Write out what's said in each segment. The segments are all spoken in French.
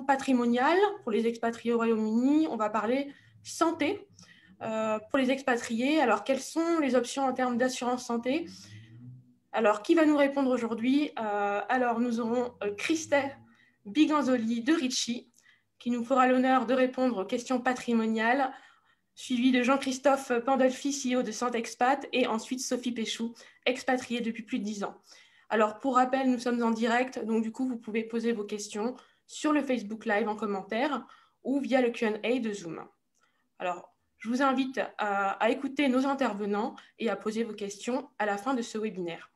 patrimoniale pour les expatriés au Royaume-Uni. On va parler santé pour les expatriés. Alors, quelles sont les options en termes d'assurance santé? Alors, qui va nous répondre aujourd'hui? Alors, nous aurons Christelle Biganzoli de Ritchie, qui nous fera l'honneur de répondre aux questions patrimoniales, suivi de Jean-Christophe Pandolfi, CEO de Santexpat, et ensuite Sophie Péchou, expatriée depuis plus de 10 ans. Alors, pour rappel, nous sommes en direct, donc du coup, vous pouvez poser vos questions sur le Facebook Live en commentaire ou via le Q&A de Zoom. Alors, je vous invite à écouter nos intervenants et à poser vos questions à la fin de ce webinaire.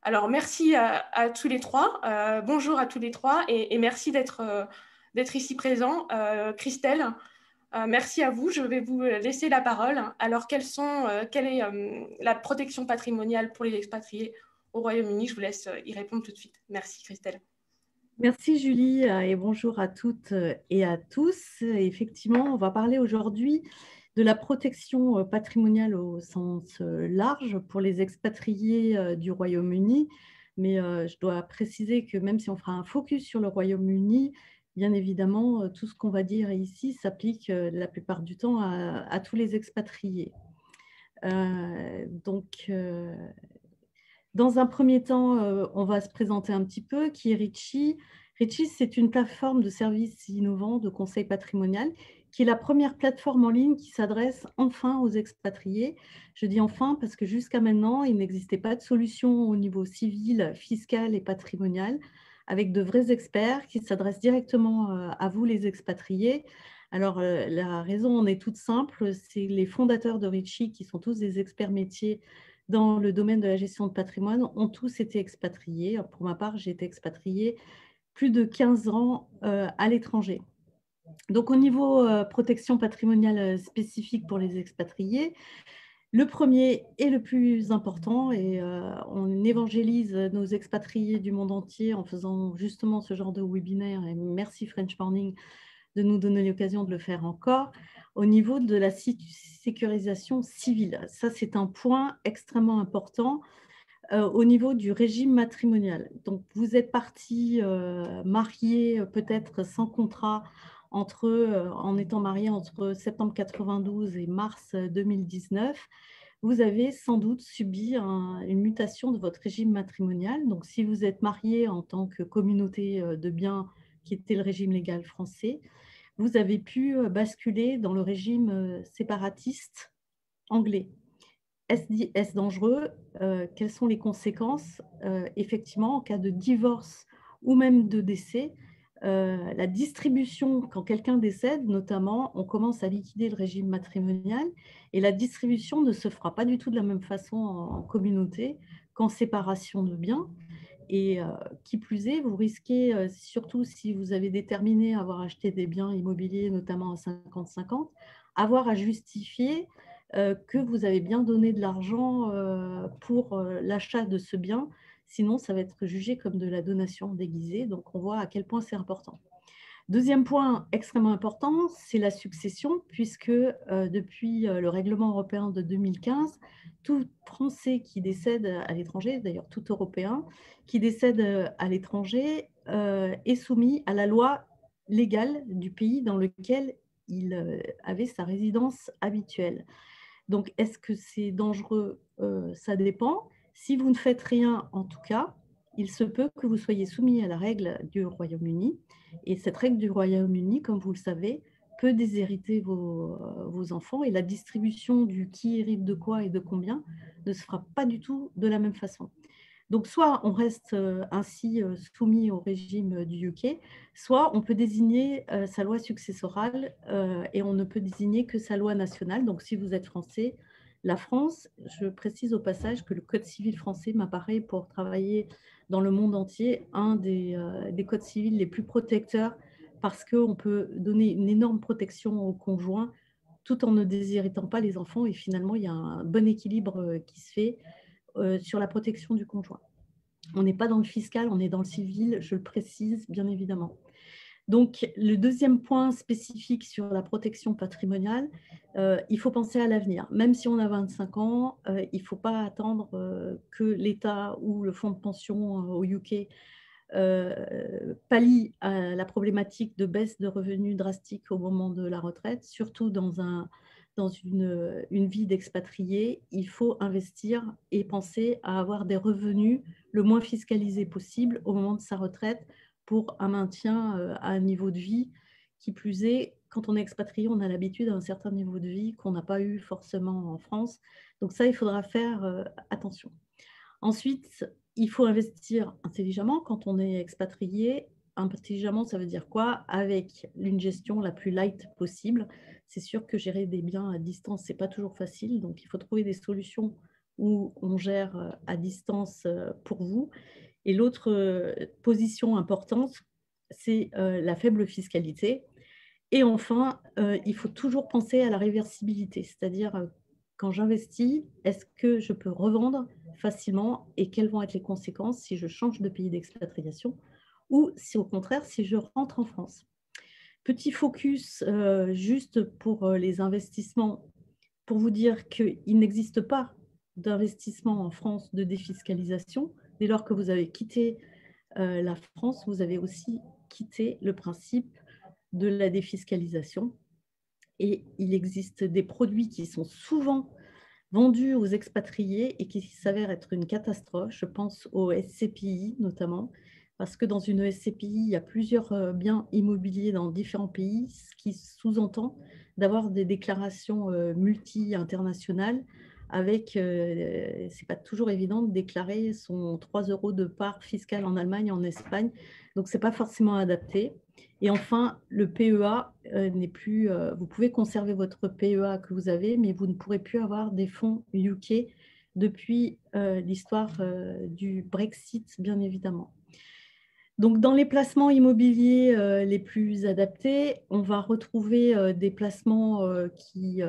Alors, merci à tous les trois. Bonjour à tous les trois et merci d'être ici présents. Christelle, merci à vous. Je vais vous laisser la parole. Alors, quelle est la protection patrimoniale pour les expatriés au Royaume-Uni? Je vous laisse y répondre tout de suite. Merci, Christelle. Merci Julie et bonjour à toutes et à tous. Effectivement, on va parler aujourd'hui de la protection patrimoniale au sens large pour les expatriés du Royaume-Uni. Mais je dois préciser que même si on fera un focus sur le Royaume-Uni, bien évidemment, tout ce qu'on va dire ici s'applique la plupart du temps à tous les expatriés. Dans un premier temps, on va se présenter un petit peu. Qui est Ritchie? Ritchie, c'est une plateforme de services innovants de conseil patrimonial qui est la première plateforme en ligne qui s'adresse enfin aux expatriés. Je dis enfin parce que jusqu'à maintenant, il n'existait pas de solution au niveau civil, fiscal et patrimonial avec de vrais experts qui s'adressent directement à vous, les expatriés. Alors, la raison en est toute simple, c'est les fondateurs de Ritchie, qui sont tous des experts métiers dans le domaine de la gestion de patrimoine, ont tous été expatriés. Pour ma part, j'ai été expatriée plus de 15 ans à l'étranger. Donc, au niveau protection patrimoniale spécifique pour les expatriés, le premier et le plus important, et on évangélise nos expatriés du monde entier en faisant justement ce genre de webinaire, et merci French Morning de nous donner l'occasion de le faire encore, au niveau de la sécurisation civile. Ça, c'est un point extrêmement important au niveau du régime matrimonial. Donc, vous êtes partis mariés peut-être sans contrat en étant mariés entre septembre 92 et mars 2019. Vous avez sans doute subi une mutation de votre régime matrimonial. Donc, si vous êtes marié en tant que communauté de biens, qui était le régime légal français, vous avez pu basculer dans le régime séparatiste anglais. Est-ce dangereux? Quelles sont les conséquences? Effectivement, en cas de divorce ou même de décès, la distribution, quand quelqu'un décède, notamment, on commence à liquider le régime matrimonial et la distribution ne se fera pas du tout de la même façon en communauté qu'en séparation de biens. Et qui plus est, vous risquez, surtout si vous avez déterminé à avoir acheté des biens immobiliers, notamment à 50-50, avoir à justifier que vous avez bien donné de l'argent pour l'achat de ce bien. Sinon, ça va être jugé comme de la donation déguisée. Donc, on voit à quel point c'est important. Deuxième point extrêmement important, c'est la succession, puisque depuis le règlement européen de 2015, tout Français qui décède à l'étranger, d'ailleurs tout Européen, qui décède à l'étranger est soumis à la loi légale du pays dans lequel il avait sa résidence habituelle. Donc, est-ce que c'est dangereux? Ça dépend. Si vous ne faites rien, en tout cas, il se peut que vous soyez soumis à la règle du Royaume-Uni. Et cette règle du Royaume-Uni, comme vous le savez, peut déshériter vos enfants. Et la distribution du qui hérite de quoi et de combien ne se fera pas du tout de la même façon. Donc, soit on reste ainsi soumis au régime du UK, soit on peut désigner sa loi successorale et on ne peut désigner que sa loi nationale. Donc, si vous êtes français, la France, je précise au passage que le Code civil français m'apparaît pour travailler dans le monde entier un des codes civils les plus protecteurs parce qu'on peut donner une énorme protection aux conjoints tout en ne déshéritant pas les enfants. Et finalement, il y a un bon équilibre qui se fait sur la protection du conjoint. On n'est pas dans le fiscal, on est dans le civil, je le précise bien évidemment. Donc, le deuxième point spécifique sur la protection patrimoniale, il faut penser à l'avenir. Même si on a 25 ans, il ne faut pas attendre que l'État ou le fonds de pension au UK pallie à la problématique de baisse de revenus drastique au moment de la retraite, surtout dans une vie d'expatrié. Il faut investir et penser à avoir des revenus le moins fiscalisés possible au moment de sa retraite pour un maintien à un niveau de vie. Qui plus est, quand on est expatrié, on a l'habitude à un certain niveau de vie qu'on n'a pas eu forcément en France. Donc ça, il faudra faire attention. Ensuite, il faut investir intelligemment quand on est expatrié. Intelligemment, ça veut dire quoi? Avec une gestion la plus light possible. C'est sûr que gérer des biens à distance, ce n'est pas toujours facile. Donc, il faut trouver des solutions où on gère à distance pour vous. Et l'autre position importante, c'est la faible fiscalité. Et enfin, il faut toujours penser à la réversibilité, c'est-à-dire quand j'investis, est-ce que je peux revendre facilement et quelles vont être les conséquences si je change de pays d'expatriation ou si au contraire, si je rentre en France. Petit focus juste pour les investissements, pour vous dire qu'il n'existe pas d'investissement en France de défiscalisation. Dès lors que vous avez quitté la France, vous avez aussi quitté le principe de la défiscalisation. Et il existe des produits qui sont souvent vendus aux expatriés et qui s'avèrent être une catastrophe. Je pense aux SCPI notamment, parce que dans une SCPI, il y a plusieurs biens immobiliers dans différents pays, ce qui sous-entend d'avoir des déclarations multi-internationales avec, c'est pas toujours évident de déclarer son 3 € de part fiscale en Allemagne, en Espagne, donc c'est pas forcément adapté. Et enfin, le PEA n'est plus, vous pouvez conserver votre PEA que vous avez, mais vous ne pourrez plus avoir des fonds UK depuis l'histoire du Brexit, bien évidemment. Donc, dans les placements immobiliers les plus adaptés, on va retrouver des placements qui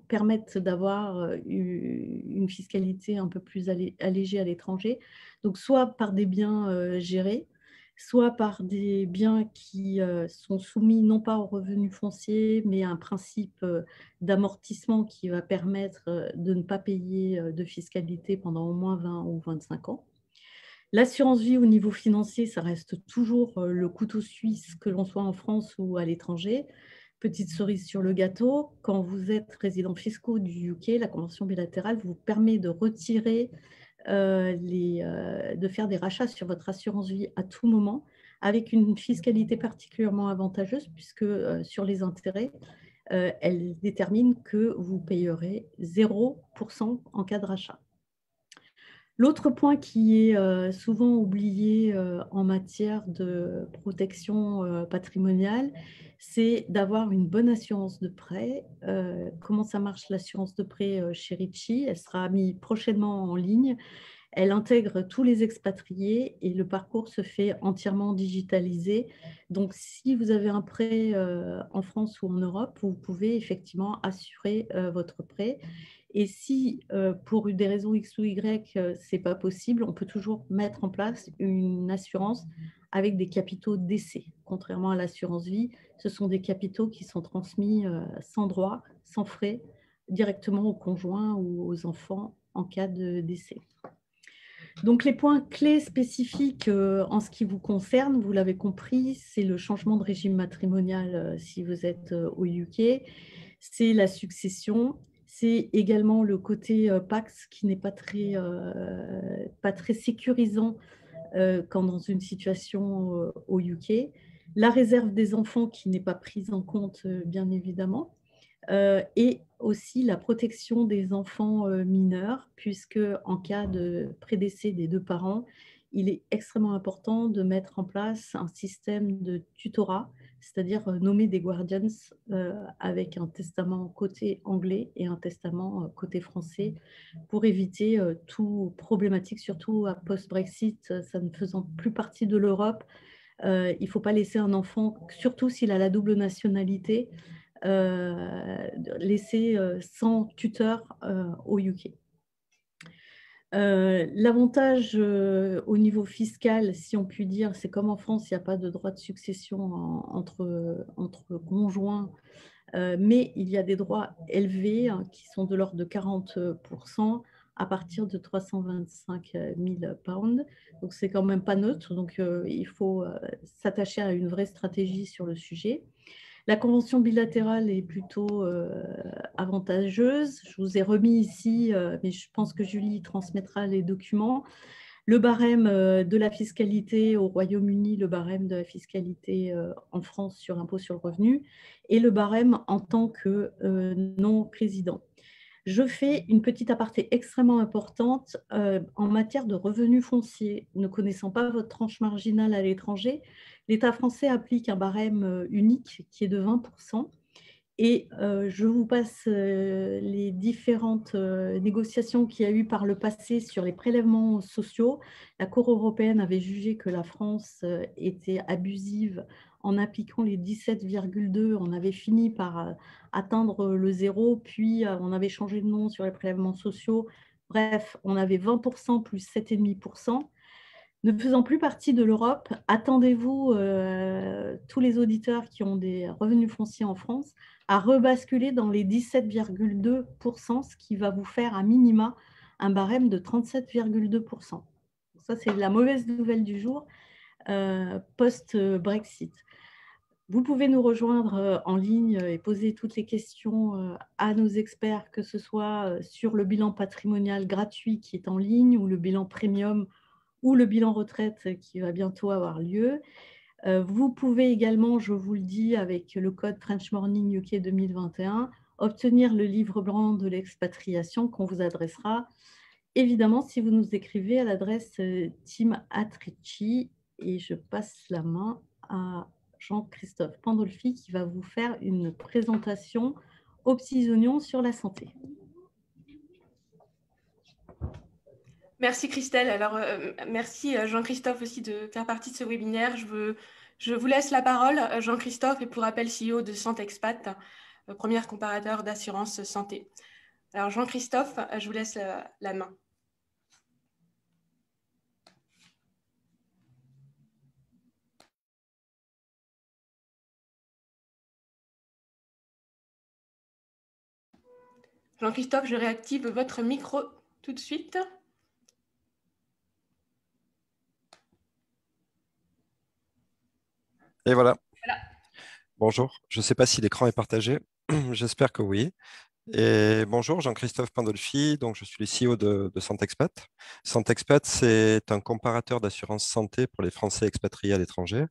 permettent d'avoir une fiscalité un peu plus allégée à l'étranger. Donc, soit par des biens gérés, soit par des biens qui sont soumis non pas au revenu foncier, mais à un principe d'amortissement qui va permettre de ne pas payer de fiscalité pendant au moins 20 ou 25 ans. L'assurance vie au niveau financier, ça reste toujours le couteau suisse, que l'on soit en France ou à l'étranger. Petite cerise sur le gâteau, quand vous êtes résident fiscaux du UK, la convention bilatérale vous permet de retirer, de faire des rachats sur votre assurance vie à tout moment, avec une fiscalité particulièrement avantageuse, puisque sur les intérêts, elle détermine que vous payerez 0% en cas de rachat. L'autre point qui est souvent oublié en matière de protection patrimoniale, c'est d'avoir une bonne assurance de prêt. Comment ça marche l'assurance de prêt chez Ritchie? Elle sera mise prochainement en ligne. Elle intègre tous les expatriés et le parcours se fait entièrement digitalisé. Donc, si vous avez un prêt en France ou en Europe, vous pouvez effectivement assurer votre prêt. Et si, pour des raisons X ou Y, ce n'est pas possible, on peut toujours mettre en place une assurance avec des capitaux décès. Contrairement à l'assurance vie, ce sont des capitaux qui sont transmis sans droit, sans frais, directement au conjoint ou aux enfants en cas de décès. Donc, les points clés spécifiques en ce qui vous concerne, vous l'avez compris, c'est le changement de régime matrimonial si vous êtes au UK, c'est la succession, c'est également le côté Pax qui n'est pas très sécurisant quand dans une situation au UK, la réserve des enfants qui n'est pas prise en compte bien évidemment, et aussi la protection des enfants mineurs, puisque en cas de prédécès des deux parents, il est extrêmement important de mettre en place un système de tutorat, c'est-à-dire nommer des guardians avec un testament côté anglais et un testament côté français, pour éviter tout problématique, surtout à post-Brexit, ça ne faisant plus partie de l'Europe. Il ne faut pas laisser un enfant, surtout s'il a la double nationalité, laissé sans tuteur au UK. L'avantage au niveau fiscal, si on peut dire, c'est comme en France, il n'y a pas de droit de succession entre conjoints, mais il y a des droits élevés qui sont de l'ordre de 40%. à partir de 325 000 pounds. Donc, c'est quand même pas neutre. Donc, il faut s'attacher à une vraie stratégie sur le sujet. La convention bilatérale est plutôt avantageuse. Je vous ai remis ici, mais je pense que Julie transmettra les documents. Le barème de la fiscalité au Royaume-Uni, le barème de la fiscalité en France sur l'impôt sur le revenu et le barème en tant que non-résident. Je fais une petite aparté extrêmement importante en matière de revenus fonciers. Ne connaissant pas votre tranche marginale à l'étranger, l'État français applique un barème unique qui est de 20%. Et je vous passe les différentes négociations qu'il y a eu par le passé sur les prélèvements sociaux. La Cour européenne avait jugé que la France était abusive en appliquant les 17,2. On avait fini par atteindre le zéro, puis on avait changé de nom sur les prélèvements sociaux. Bref, on avait 20% plus 7,5%. Ne faisant plus partie de l'Europe, attendez-vous, tous les auditeurs qui ont des revenus fonciers en France, à rebasculer dans les 17,2%, ce qui va vous faire à minima un barème de 37,2%. Ça, c'est la mauvaise nouvelle du jour post-Brexit. Vous pouvez nous rejoindre en ligne et poser toutes les questions à nos experts, que ce soit sur le bilan patrimonial gratuit qui est en ligne ou le bilan premium ou le bilan retraite qui va bientôt avoir lieu. Vous pouvez également, je vous le dis, avec le code French Morning UK 2021, obtenir le livre blanc de l'expatriation qu'on vous adressera, évidemment, si vous nous écrivez à l'adresse team@ritchie. Et je passe la main à Jean-Christophe Pandolfi qui va vous faire une présentation aux petits oignons sur la santé. Merci Christelle. Alors, merci Jean-Christophe aussi de faire partie de ce webinaire. Je vous laisse la parole. Jean-Christophe est pour rappel CEO de Santexpat, premier comparateur d'assurance santé. Alors Jean-Christophe, je vous laisse la main. Jean-Christophe, je réactive votre micro tout de suite. Et voilà. Bonjour, je ne sais pas si l'écran est partagé, j'espère que oui. Et bonjour, Jean-Christophe Pandolfi, donc je suis le CEO de Santexpat. Santexpat, c'est un comparateur d'assurance santé pour les Français expatriés à l'étranger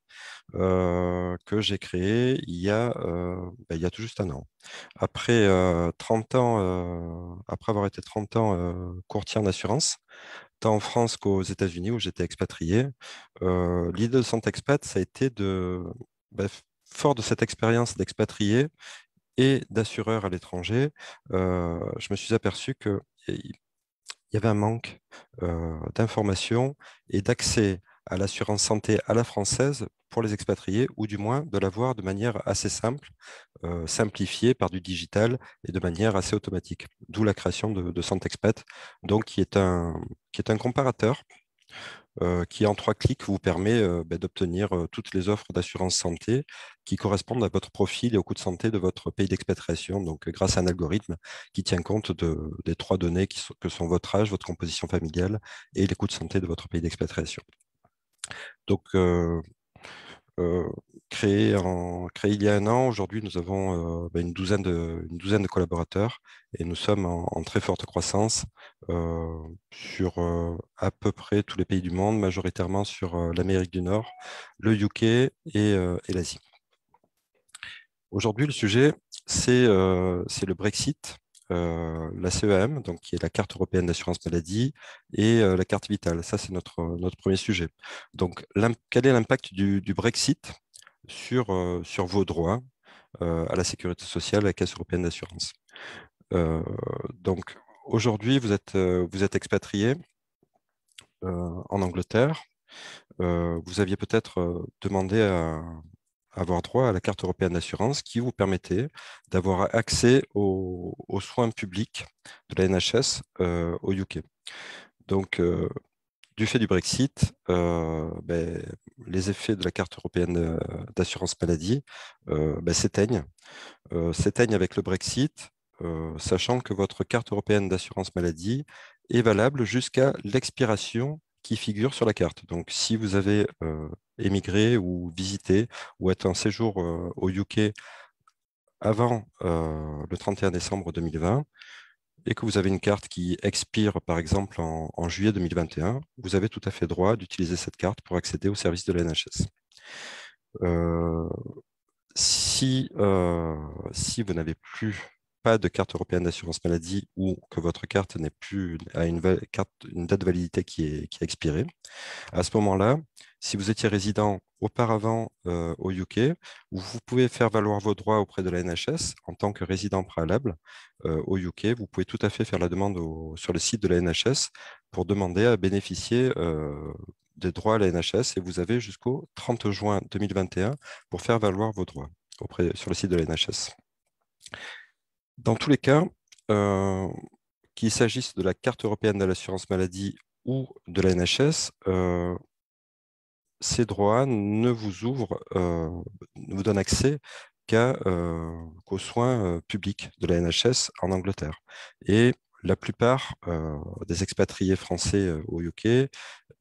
que j'ai créé il y a tout juste un an. Après 30 ans, après avoir été 30 ans courtier en assurance, tant en France qu'aux États-Unis où j'étais expatrié, l'idée de Santexpat, ça a été fort de cette expérience d'expatrié et d'assureur à l'étranger, je me suis aperçu qu'il y avait un manque d'informations et d'accès à l'assurance santé à la française pour les expatriés, ou du moins de l'avoir de manière assez simple, simplifiée par du digital et de manière assez automatique. D'où la création de Santexpat, donc qui est un comparateur qui en 3 clics vous permet d'obtenir toutes les offres d'assurance santé qui correspondent à votre profil et au coût de santé de votre pays d'expatriation, donc grâce à un algorithme qui tient compte des 3 données que sont votre âge, votre composition familiale et les coûts de santé de votre pays d'expatriation. Donc, créé il y a un an, aujourd'hui nous avons une douzaine de collaborateurs et nous sommes en très forte croissance sur à peu près tous les pays du monde, majoritairement sur l'Amérique du Nord, le UK et l'Asie. Aujourd'hui, le sujet, c'est le Brexit, la CEM, donc qui est la carte européenne d'assurance maladie, et la carte vitale. Ça, c'est notre premier sujet. Donc, quel est l'impact du Brexit sur vos droits à la sécurité sociale, à la Caisse européenne d'assurance? Donc, aujourd'hui, vous êtes expatrié en Angleterre. Vous aviez peut-être demandé à avoir droit à la carte européenne d'assurance qui vous permettait d'avoir accès aux soins publics de la NHS au UK. Donc, du fait du Brexit, les effets de la carte européenne d'assurance maladie s'éteignent avec le Brexit, sachant que votre carte européenne d'assurance maladie est valable jusqu'à l'expiration qui figure sur la carte. Donc, si vous avez émigré ou visité ou êtes en séjour au UK avant le 31 décembre 2020 et que vous avez une carte qui expire, par exemple, en juillet 2021, vous avez tout à fait droit d'utiliser cette carte pour accéder au service de la NHS. Si vous n'avez plus pas de carte européenne d'assurance maladie ou que votre carte n'est plus à une date de validité qui est expirée, à ce moment-là, si vous étiez résident auparavant au UK, vous pouvez faire valoir vos droits auprès de la NHS en tant que résident préalable au UK. Vous pouvez tout à fait faire la demande sur le site de la NHS pour demander à bénéficier des droits à la NHS et vous avez jusqu'au 30 juin 2021 pour faire valoir vos droits sur le site de la NHS. Dans tous les cas, qu'il s'agisse de la carte européenne de l'assurance maladie ou de la NHS, ces droits ne vous donnent accès qu'aux soins publics de la NHS en Angleterre. Et la plupart des expatriés français au UK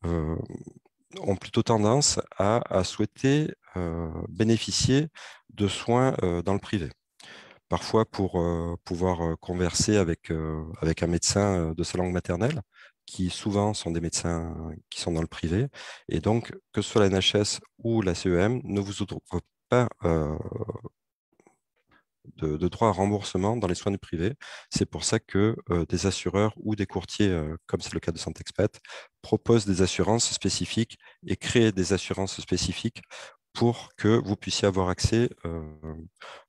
ont plutôt tendance à souhaiter bénéficier de soins dans le privé. Parfois pour pouvoir converser avec un médecin de sa langue maternelle, qui souvent sont des médecins qui sont dans le privé. Et donc, que ce soit la NHS ou la CEM, ne vous offre pas de droit à remboursement dans les soins du privé. C'est pour ça que des assureurs ou des courtiers, comme c'est le cas de Santexpat, proposent des assurances spécifiques et créent des assurances spécifiques pour que vous puissiez avoir accès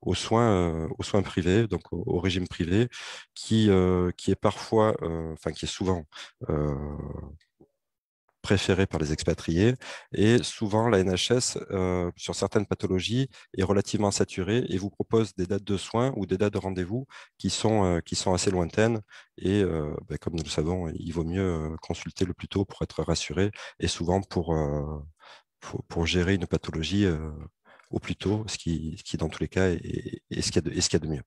aux soins privés, donc au régime privé, qui est parfois, qui est souvent préféré par les expatriés. Et souvent, la NHS, sur certaines pathologies, est relativement saturée et vous propose des dates de soins ou des dates de rendez-vous qui sont assez lointaines. Et comme nous le savons, il vaut mieux consulter le plus tôt pour être rassuré et souvent pour gérer une pathologie au plus tôt, ce qui dans tous les cas est ce qu'il y a de mieux.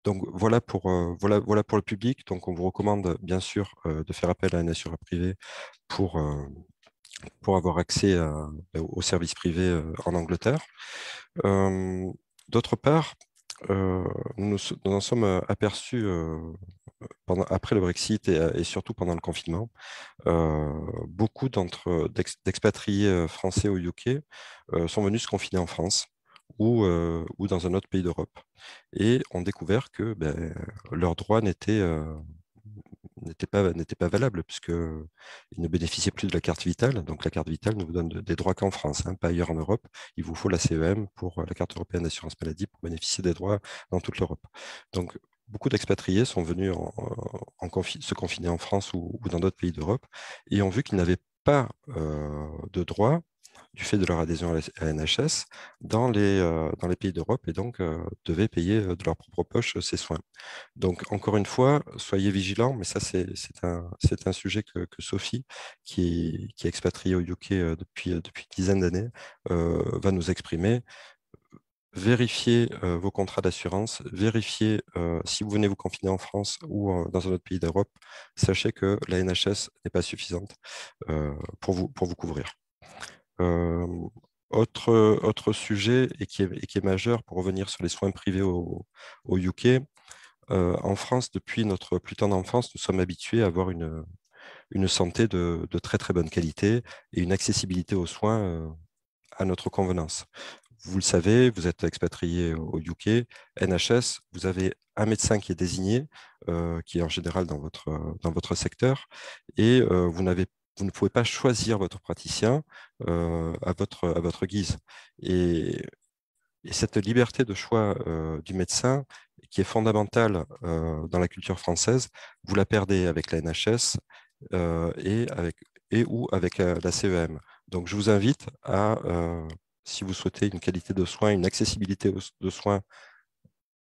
Donc voilà pour le public. Donc on vous recommande bien sûr de faire appel à un assureur privé pour avoir accès aux services privés en Angleterre. D'autre part, nous en sommes aperçus après le Brexit et surtout pendant le confinement. Beaucoup d'expatriés français au UK sont venus se confiner en France ou dans un autre pays d'Europe et ont découvert que leurs droits n'étaient pas valables puisqu'ils ne bénéficiaient plus de la carte vitale. Donc la carte vitale ne vous donne des droits qu'en France, pas ailleurs en Europe. Il vous faut la CEM pour la carte européenne d'assurance maladie pour bénéficier des droits dans toute l'Europe. Donc beaucoup d'expatriés sont venus se confiner en France ou dans d'autres pays d'Europe et ont vu qu'ils n'avaient pas de droits du fait de leur adhésion à la NHS dans les pays d'Europe et donc devaient payer de leur propre poche ces soins. Donc, encore une fois, soyez vigilants, mais ça, c'est un sujet que Sophie, qui est expatriée au UK depuis une dizaine d'années, va nous exprimer. Vérifiez vos contrats d'assurance, vérifiez si vous venez vous confiner en France ou dans un autre pays d'Europe, sachez que la NHS n'est pas suffisante pour vous couvrir. Autre sujet et qui est majeur pour revenir sur les soins privés au UK, en France, depuis notre plus tendre enfance, nous sommes habitués à avoir une santé de très très bonne qualité et une accessibilité aux soins à notre convenance. Vous le savez, vous êtes expatrié au UK, NHS, vous avez un médecin qui est désigné, qui est en général dans votre secteur, et vous ne pouvez pas choisir votre praticien à votre guise. Et cette liberté de choix du médecin, qui est fondamentale dans la culture française, vous la perdez avec la NHS ou avec la CEM. Donc, je vous invite à, si vous souhaitez une qualité de soins, une accessibilité de soins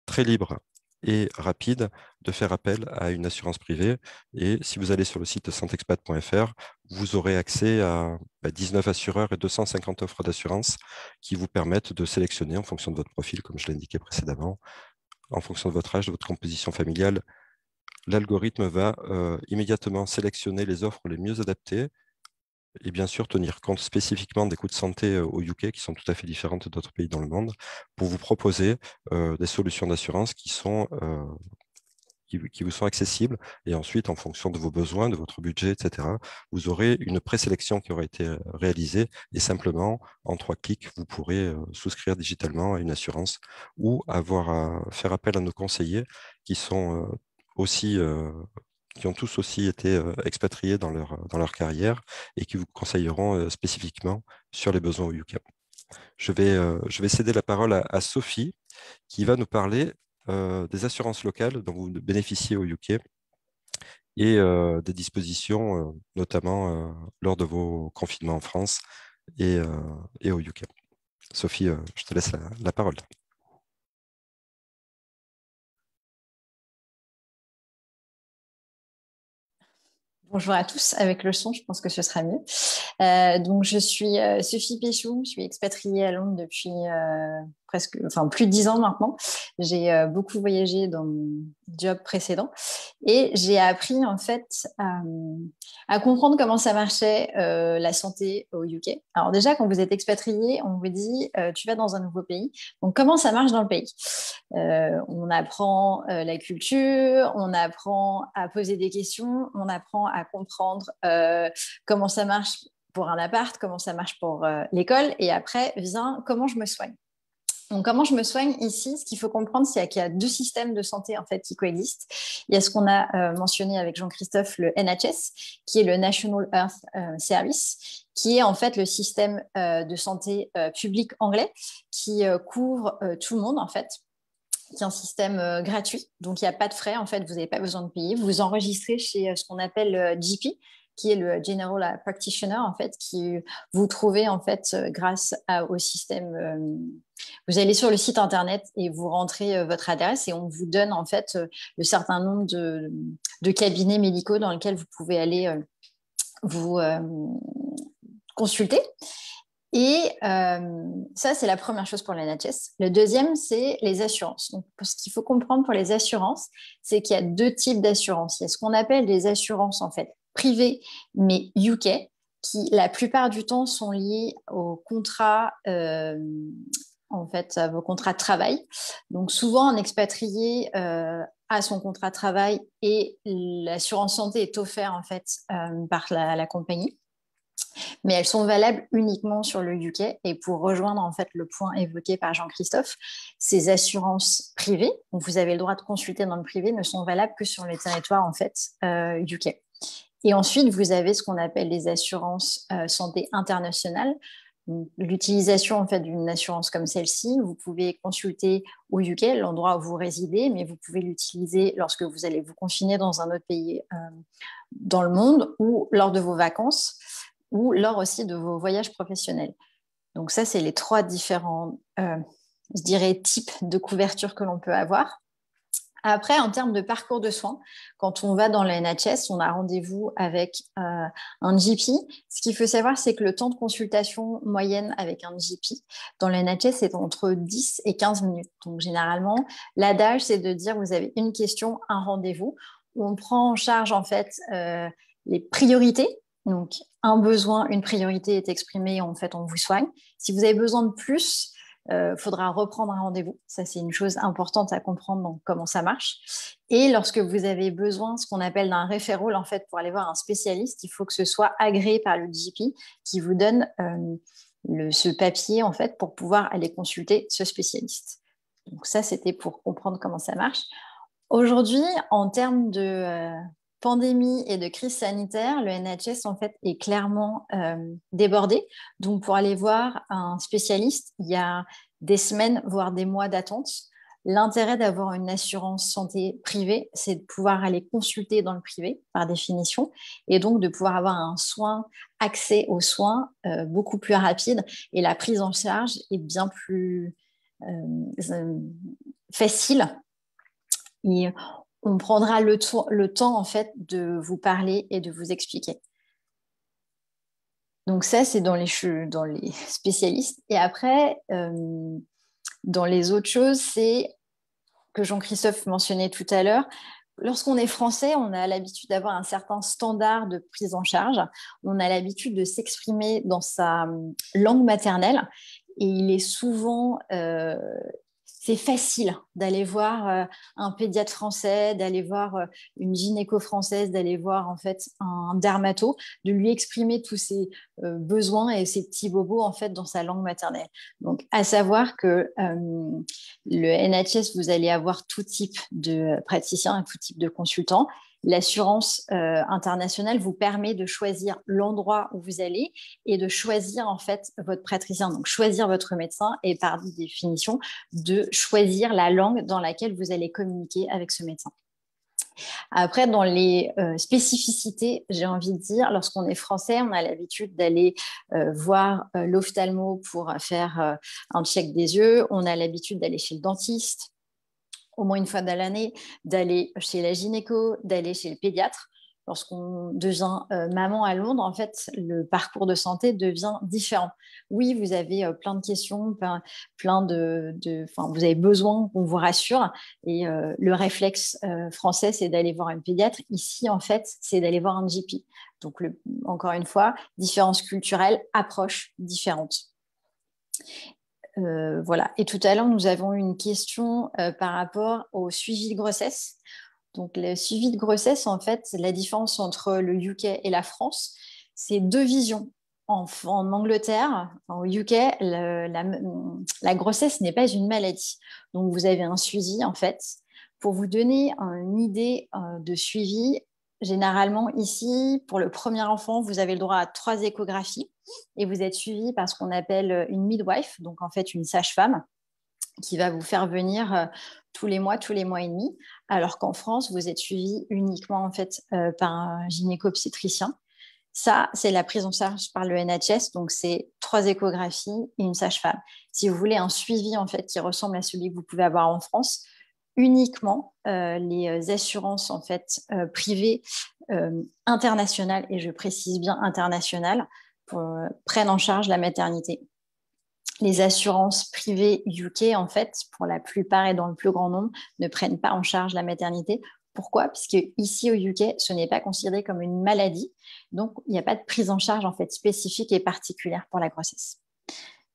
très libre et rapide, de faire appel à une assurance privée. Et si vous allez sur le site santexpat.fr, vous aurez accès à 19 assureurs et 250 offres d'assurance qui vous permettent de sélectionner en fonction de votre profil, comme je l'ai indiqué précédemment, en fonction de votre âge, de votre composition familiale, l'algorithme va immédiatement sélectionner les offres les mieux adaptées et bien sûr tenir compte spécifiquement des coûts de santé au UK qui sont tout à fait différentes d'autres pays dans le monde pour vous proposer des solutions d'assurance qui vous sont accessibles. Et ensuite, en fonction de vos besoins, de votre budget, etc., vous aurez une présélection qui aura été réalisée et simplement, en 3 clics, vous pourrez souscrire digitalement à une assurance ou avoir à faire appel à nos conseillers qui sont aussi qui ont tous aussi été expatriés dans leur carrière et qui vous conseilleront spécifiquement sur les besoins au UK. Je vais céder la parole à Sophie qui va nous parler des assurances locales dont vous bénéficiez au UK et des dispositions, notamment lors de vos confinements en France et au UK. Sophie, je te laisse la parole. Bonjour à tous, avec le son, je pense que ce sera mieux. Donc, je suis Sophie Péchou, je suis expatriée à Londres depuis plus de 10 ans maintenant. J'ai beaucoup voyagé dans mon job précédent et j'ai appris en fait à comprendre comment ça marchait la santé au UK. Alors déjà, quand vous êtes expatrié, on vous dit tu vas dans un nouveau pays, donc comment ça marche dans le pays. On apprend la culture, on apprend à poser des questions, on apprend à comprendre comment ça marche pour un appart, comment ça marche pour l'école, et après vient comment je me soigne. Donc, comment je me soigne ici, ce qu'il faut comprendre, c'est qu'il y a 2 systèmes de santé en fait qui coexistent. Il y a ce qu'on a mentionné avec Jean-Christophe, le NHS, qui est le National Health Service, qui est en fait le système de santé public anglais qui couvre tout le monde en fait, qui est un système gratuit. Donc, il n'y a pas de frais. En fait, vous n'avez pas besoin de payer. Vous vous enregistrez chez ce qu'on appelle GP, qui est le General Practitioner, en fait, qui vous trouvez, en fait, grâce au système. Vous allez sur le site Internet et vous rentrez votre adresse et on vous donne, en fait, le certain nombre de cabinets médicaux dans lesquels vous pouvez aller vous consulter. Et ça, c'est la première chose pour la NHS. Le deuxième, c'est les assurances. Donc, ce qu'il faut comprendre pour les assurances, c'est qu'il y a 2 types d'assurances. Il y a ce qu'on appelle des assurances, en fait, privées, mais UK, qui, la plupart du temps, sont liées aux contrats, en fait, à vos contrats de travail. Donc, souvent, un expatrié a son contrat de travail et l'assurance santé est offerte, en fait, par la compagnie. Mais elles sont valables uniquement sur le UK. Et pour rejoindre en fait le point évoqué par Jean-Christophe, ces assurances privées, donc vous avez le droit de consulter dans le privé, ne sont valables que sur les territoires en fait UK. Et ensuite, vous avez ce qu'on appelle les assurances santé internationales. L'utilisation en fait d'une assurance comme celle-ci, vous pouvez consulter au UK, l'endroit où vous résidez, mais vous pouvez l'utiliser lorsque vous allez vous confiner dans un autre pays dans le monde ou lors de vos vacances ou lors aussi de vos voyages professionnels. Donc ça, c'est les 3 différents, je dirais, types de couverture que l'on peut avoir. Après, en termes de parcours de soins, quand on va dans la NHS, on a rendez-vous avec un GP. Ce qu'il faut savoir, c'est que le temps de consultation moyenne avec un GP dans la NHS est entre 10 et 15 minutes. Donc généralement, l'adage, c'est de dire vous avez une question, un rendez-vous. On prend en charge en fait les priorités. Donc, un besoin, une priorité est exprimée, en fait, on vous soigne. Si vous avez besoin de plus, faudra reprendre un rendez-vous. Ça, c'est une chose importante à comprendre dans comment ça marche. Et lorsque vous avez besoin, ce qu'on appelle d'un referral, en fait, pour aller voir un spécialiste, il faut que ce soit agréé par le GP qui vous donne ce papier, en fait, pour pouvoir aller consulter ce spécialiste. Donc ça, c'était pour comprendre comment ça marche. Aujourd'hui, en termes de pandémie et de crise sanitaire, le NHS en fait est clairement débordé. Donc pour aller voir un spécialiste, il y a des semaines, voire des mois d'attente. L'intérêt d'avoir une assurance santé privée, c'est de pouvoir aller consulter dans le privé par définition et donc de pouvoir avoir un soin, accès aux soins beaucoup plus rapide et la prise en charge est bien plus facile. Et on prendra le temps en fait de vous parler et de vous expliquer. Donc ça, c'est dans les spécialistes. Et après, dans les autres choses, c'est que Jean-Christophe mentionnait tout à l'heure. Lorsqu'on est français, on a l'habitude d'avoir un certain standard de prise en charge. On a l'habitude de s'exprimer dans sa langue maternelle. Et il est souvent... c'est facile d'aller voir un pédiatre français, d'aller voir une gynéco française, d'aller voir en fait un dermato, de lui exprimer tous ses besoins et ses petits bobos en fait dans sa langue maternelle. Donc, à savoir que le NHS, vous allez avoir tout type de praticiens et tout type de consultants. L'assurance internationale vous permet de choisir l'endroit où vous allez et de choisir en fait votre praticien, donc choisir votre médecin et par définition de choisir la langue dans laquelle vous allez communiquer avec ce médecin. Après, dans les spécificités, j'ai envie de dire, lorsqu'on est français, on a l'habitude d'aller voir l'ophtalmo pour faire un check des yeux, on a l'habitude d'aller chez le dentiste, au moins une fois dans l'année, d'aller chez la gynéco, d'aller chez le pédiatre. Lorsqu'on devient maman à Londres, en fait, le parcours de santé devient différent. Oui, vous avez plein de questions, vous avez besoin qu'on vous rassure. Et le réflexe français, c'est d'aller voir un pédiatre. Ici, en fait, c'est d'aller voir un GP. Donc, encore une fois, différences culturelles, approches différentes. Voilà. Et tout à l'heure, nous avons une question par rapport au suivi de grossesse. Donc, le suivi de grossesse, en fait, la différence entre le UK et la France, c'est deux visions. En Angleterre, au UK, la grossesse n'est pas une maladie. Donc, vous avez un suivi, en fait. Pour vous donner une idée de suivi, généralement, ici, pour le premier enfant, vous avez le droit à 3 échographies et vous êtes suivi par ce qu'on appelle une midwife, donc en fait une sage-femme, qui va vous faire venir tous les mois et demi, alors qu'en France, vous êtes suivi uniquement en fait par un gynéco-obstétricien. Ça, c'est la prise en charge par le NHS, donc c'est 3 échographies et une sage-femme. Si vous voulez un suivi en fait qui ressemble à celui que vous pouvez avoir en France, uniquement les assurances en fait privées internationales, et je précise bien internationales, prennent en charge la maternité. Les assurances privées UK, en fait, pour la plupart et dans le plus grand nombre, ne prennent pas en charge la maternité. Pourquoi ? Puisque ici au UK, ce n'est pas considéré comme une maladie. Donc, il n'y a pas de prise en charge en fait, spécifique et particulière pour la grossesse.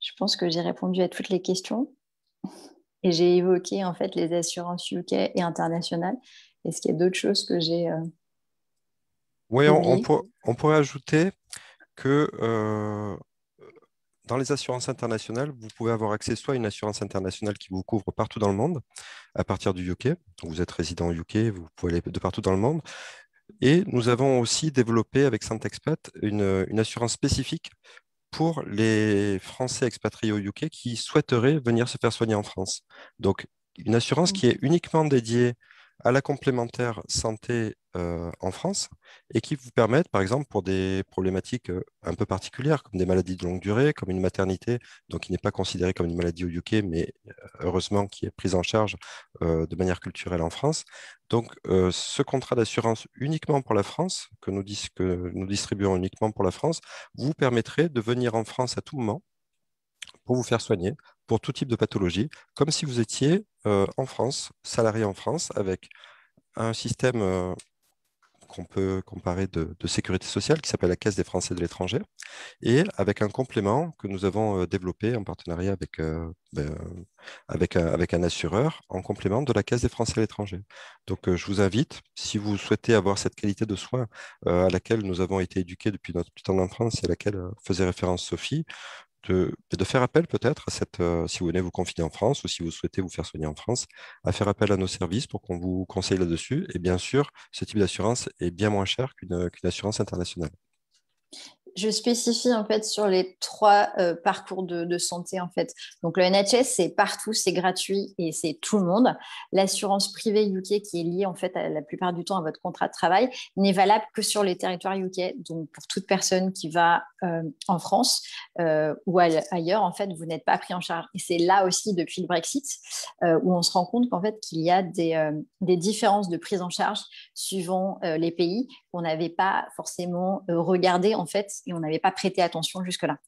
Je pense que j'ai répondu à toutes les questions. Et j'ai évoqué en fait les assurances UK et internationales. Est-ce qu'il y a d'autres choses que j'ai Oui, oubliées ? on pourrait ajouter que dans les assurances internationales, vous pouvez avoir accès soit à une assurance internationale qui vous couvre partout dans le monde, à partir du UK. Donc vous êtes résident au UK, vous pouvez aller de partout dans le monde. Et nous avons aussi développé avec Santexpat une assurance spécifique pour les Français expatriés au UK qui souhaiteraient venir se faire soigner en France. Donc, une assurance qui est uniquement dédiée à la complémentaire santé en France et qui vous permettent, par exemple, pour des problématiques un peu particulières, comme des maladies de longue durée, comme une maternité, donc qui n'est pas considérée comme une maladie au UK, mais heureusement qui est prise en charge de manière culturelle en France. Donc, ce contrat d'assurance uniquement pour la France, que nous distribuons uniquement pour la France, vous permettrait de venir en France à tout moment pour vous faire soigner pour tout type de pathologie, comme si vous étiez en France, salarié en France, avec un système qu'on peut comparer de sécurité sociale qui s'appelle la Caisse des Français de l'étranger, et avec un complément que nous avons développé en partenariat avec un assureur, en complément de la Caisse des Français à l'étranger. Donc, je vous invite, si vous souhaitez avoir cette qualité de soins à laquelle nous avons été éduqués depuis notre plus tendre enfance et à laquelle faisait référence Sophie, de faire appel peut-être à si vous venez vous confiner en France ou si vous souhaitez vous faire soigner en France, à faire appel à nos services pour qu'on vous conseille là-dessus. Et bien sûr, ce type d'assurance est bien moins cher qu'une assurance internationale. Je spécifie en fait sur les 3 parcours de santé en fait. Donc le NHS c'est partout, c'est gratuit et c'est tout le monde. L'assurance privée UK qui est liée en fait la plupart du temps à votre contrat de travail n'est valable que sur les territoires UK. Donc pour toute personne qui va en France ou ailleurs en fait vous n'êtes pas pris en charge. Et c'est là aussi depuis le Brexit où on se rend compte qu'en fait qu'il y a des différences de prise en charge suivant les pays qu'on n'avait pas forcément regardé en fait et on n'avait pas prêté attention jusque-là.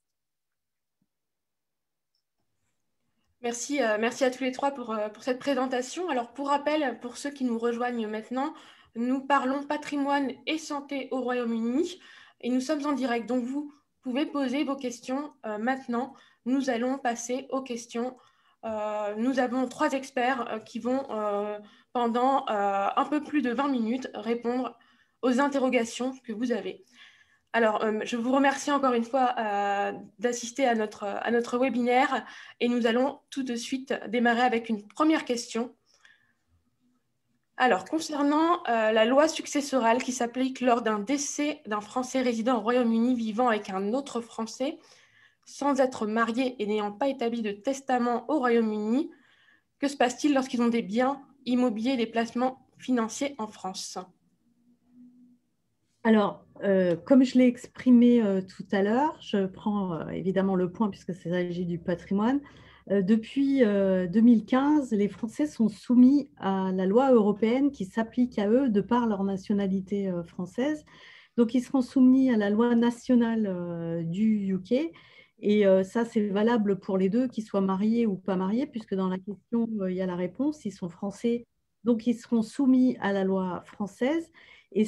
Merci à tous les trois pour cette présentation. Alors, pour rappel, pour ceux qui nous rejoignent maintenant, nous parlons patrimoine et santé au Royaume-Uni et nous sommes en direct. Donc, vous pouvez poser vos questions maintenant. Nous allons passer aux questions. Nous avons 3 experts qui vont, pendant un peu plus de 20 minutes, répondre aux interrogations que vous avez. Alors, je vous remercie encore une fois d'assister à notre webinaire et nous allons tout de suite démarrer avec une première question. Alors, concernant la loi successorale qui s'applique lors d'un décès d'un Français résidant au Royaume-Uni vivant avec un autre Français sans être marié et n'ayant pas établi de testament au Royaume-Uni, que se passe-t-il lorsqu'ils ont des biens immobiliers et des placements financiers en France? Alors, comme je l'ai exprimé tout à l'heure, je prends évidemment le point puisque c'est s'agit du patrimoine. Depuis 2015, les Français sont soumis à la loi européenne qui s'applique à eux de par leur nationalité française. Donc, ils seront soumis à la loi nationale du UK. Et ça, c'est valable pour les deux, qu'ils soient mariés ou pas mariés, puisque dans la question, il y a la réponse. Ils sont français, donc ils seront soumis à la loi française et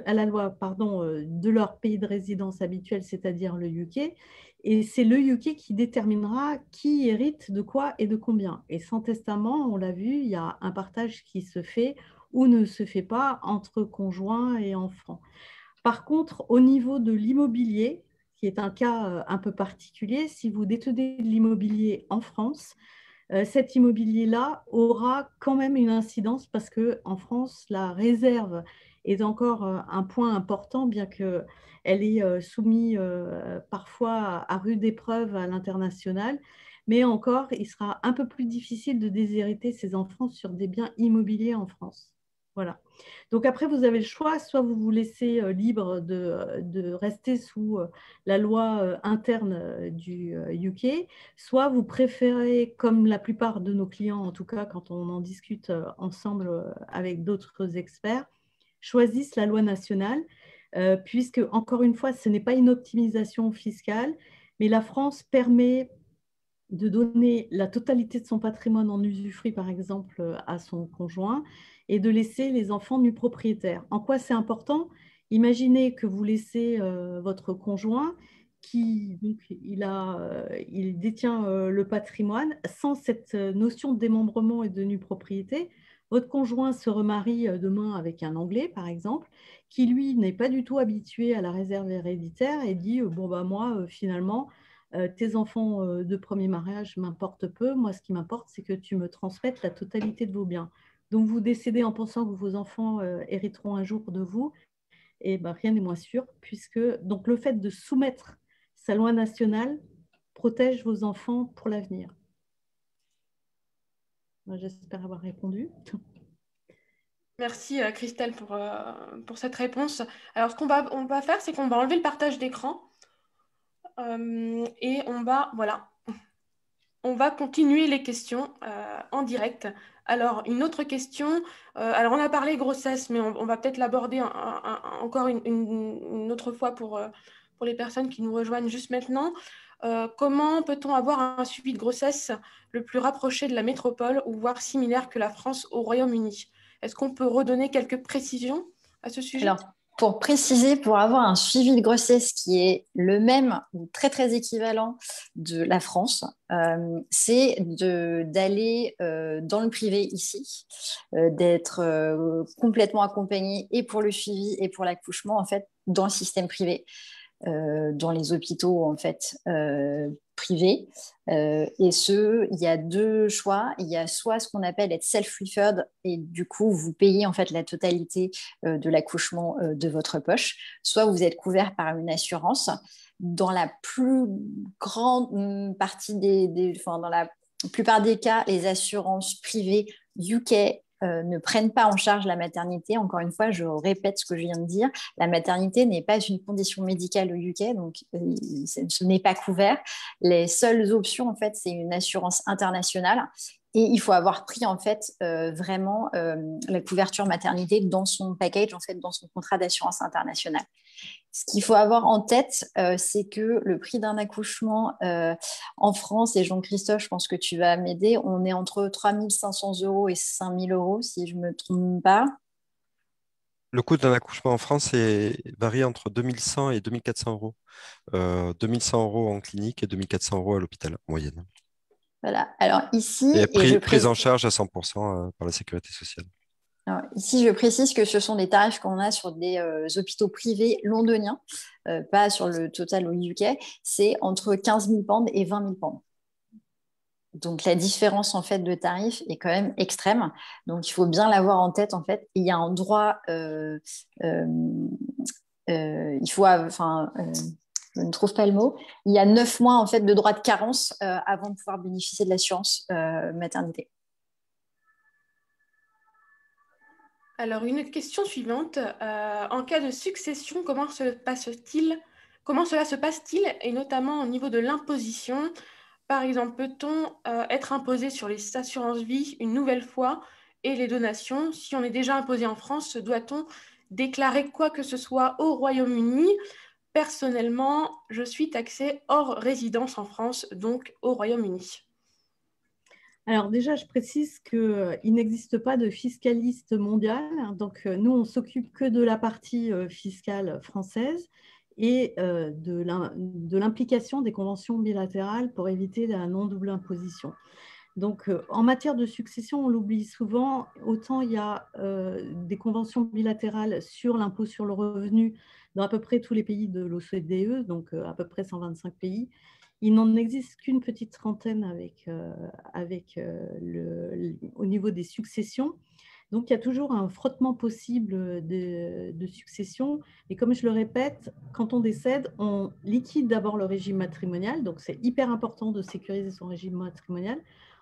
à la loi de leur pays de résidence habituel, c'est-à-dire le UK. Et c'est le UK qui déterminera qui hérite de quoi et de combien. Et sans testament, on l'a vu, il y a un partage qui se fait ou ne se fait pas entre conjoints et enfants. Par contre, au niveau de l'immobilier, qui est un cas un peu particulier, si vous détenez de l'immobilier en France, cet immobilier-là aura quand même une incidence parce qu'en France, la réserve est encore un point important, bien qu'elle est soumise parfois à rude épreuve à l'international. Mais encore, il sera un peu plus difficile de déshériter ses enfants sur des biens immobiliers en France. Voilà. Donc après, vous avez le choix, soit vous vous laissez libre de rester sous la loi interne du UK, soit vous préférez, comme la plupart de nos clients, en tout cas quand on en discute ensemble avec d'autres experts, choisissent la loi nationale, puisque, encore une fois, ce n'est pas une optimisation fiscale, mais la France permet de donner la totalité de son patrimoine en usufruit, par exemple, à son conjoint, et de laisser les enfants nus propriétaires. En quoi c'est important? Imaginez que vous laissez votre conjoint qui donc, il détient le patrimoine sans cette notion de démembrement et de nue propriété. Votre conjoint se remarie demain avec un Anglais, par exemple, qui, lui, n'est pas du tout habitué à la réserve héréditaire et dit, bon, bah, moi, finalement, tes enfants de premier mariage m'importent peu. Moi, ce qui m'importe, c'est que tu me transmettes la totalité de vos biens. Donc, vous décédez en pensant que vos enfants hériteront un jour de vous. Et ben, rien n'est moins sûr, puisque donc, le fait de soumettre sa loi nationale protège vos enfants pour l'avenir. J'espère avoir répondu. Merci Christelle pour cette réponse. Alors, ce qu'on va faire, c'est qu'on va enlever le partage d'écran et on va continuer les questions en direct. Alors, une autre question. Alors, on a parlé grossesse, mais on va peut-être l'aborder encore une autre fois pour les personnes qui nous rejoignent juste maintenant. Comment peut-on avoir un suivi de grossesse le plus rapproché de la métropole ou voire similaire que la France au Royaume-Uni? Est-ce qu'on peut redonner quelques précisions à ce sujet? Alors, pour préciser, pour avoir un suivi de grossesse qui est le même ou très très équivalent de la France, c'est d'aller dans le privé ici, d'être complètement accompagné et pour le suivi et pour l'accouchement en fait dans le système privé. Dans les hôpitaux en fait privés. Il y a 2 choix. Il y a soit ce qu'on appelle être self-referred et du coup vous payez en fait la totalité de l'accouchement de votre poche, soit vous êtes couvert par une assurance. Dans la plus grande partie dans la plupart des cas, les assurances privées UK ne prennent pas en charge la maternité. Encore une fois, je répète ce que je viens de dire. La maternité n'est pas une condition médicale au UK, donc ce n'est pas couvert. Les seules options, en fait, c'est une assurance internationale. Et il faut avoir pris en fait vraiment la couverture maternité dans son package, en fait, dans son contrat d'assurance internationale. Ce qu'il faut avoir en tête, c'est que le prix d'un accouchement en France, et Jean-Christophe, je pense que tu vas m'aider, on est entre 3 500 € et 5 000 €, si je ne me trompe pas. Le coût d'un accouchement en France varie entre 2100 et 2400 euros. 2100 euros en clinique et 2400 euros à l'hôpital en moyenne. Voilà. Alors Et ici, et je prise en précise. charge à 100% par la sécurité sociale. Alors, ici, je précise que ce sont des tarifs qu'on a sur des hôpitaux privés londoniens, pas sur le total au UK. C'est entre 15 000 pounds et 20 000 pounds. Donc, la différence en fait de tarif est quand même extrême. Donc, il faut bien l'avoir en tête. En fait, il y a un droit. Il faut, enfin, je ne trouve pas le mot. Il y a 9 mois en fait de droit de carence avant de pouvoir bénéficier de l'assurance maternité. Alors, une question suivante. En cas de succession, comment cela se passe-t-il, et notamment au niveau de l'imposition? Par exemple, peut-on être imposé sur les assurances vie une nouvelle fois et les donations? Si on est déjà imposé en France, doit-on déclarer quoi que ce soit au Royaume-Uni? Personnellement, je suis taxée hors résidence en France, donc au Royaume-Uni. Alors déjà, je précise qu'il n'existe pas de fiscaliste mondial. Donc, nous, on s'occupe que de la partie fiscale française et de l'implication des conventions bilatérales pour éviter la non-double imposition. Donc, en matière de succession, on l'oublie souvent, autant il y a des conventions bilatérales sur l'impôt sur le revenu dans à peu près tous les pays de l'OCDE, donc à peu près 125 pays. Il n'en existe qu'une petite trentaine au niveau des successions. Donc, il y a toujours un frottement possible de succession. Et comme je le répète, quand on décède, on liquide d'abord le régime matrimonial. Donc, c'est hyper important de sécuriser son régime matrimonial.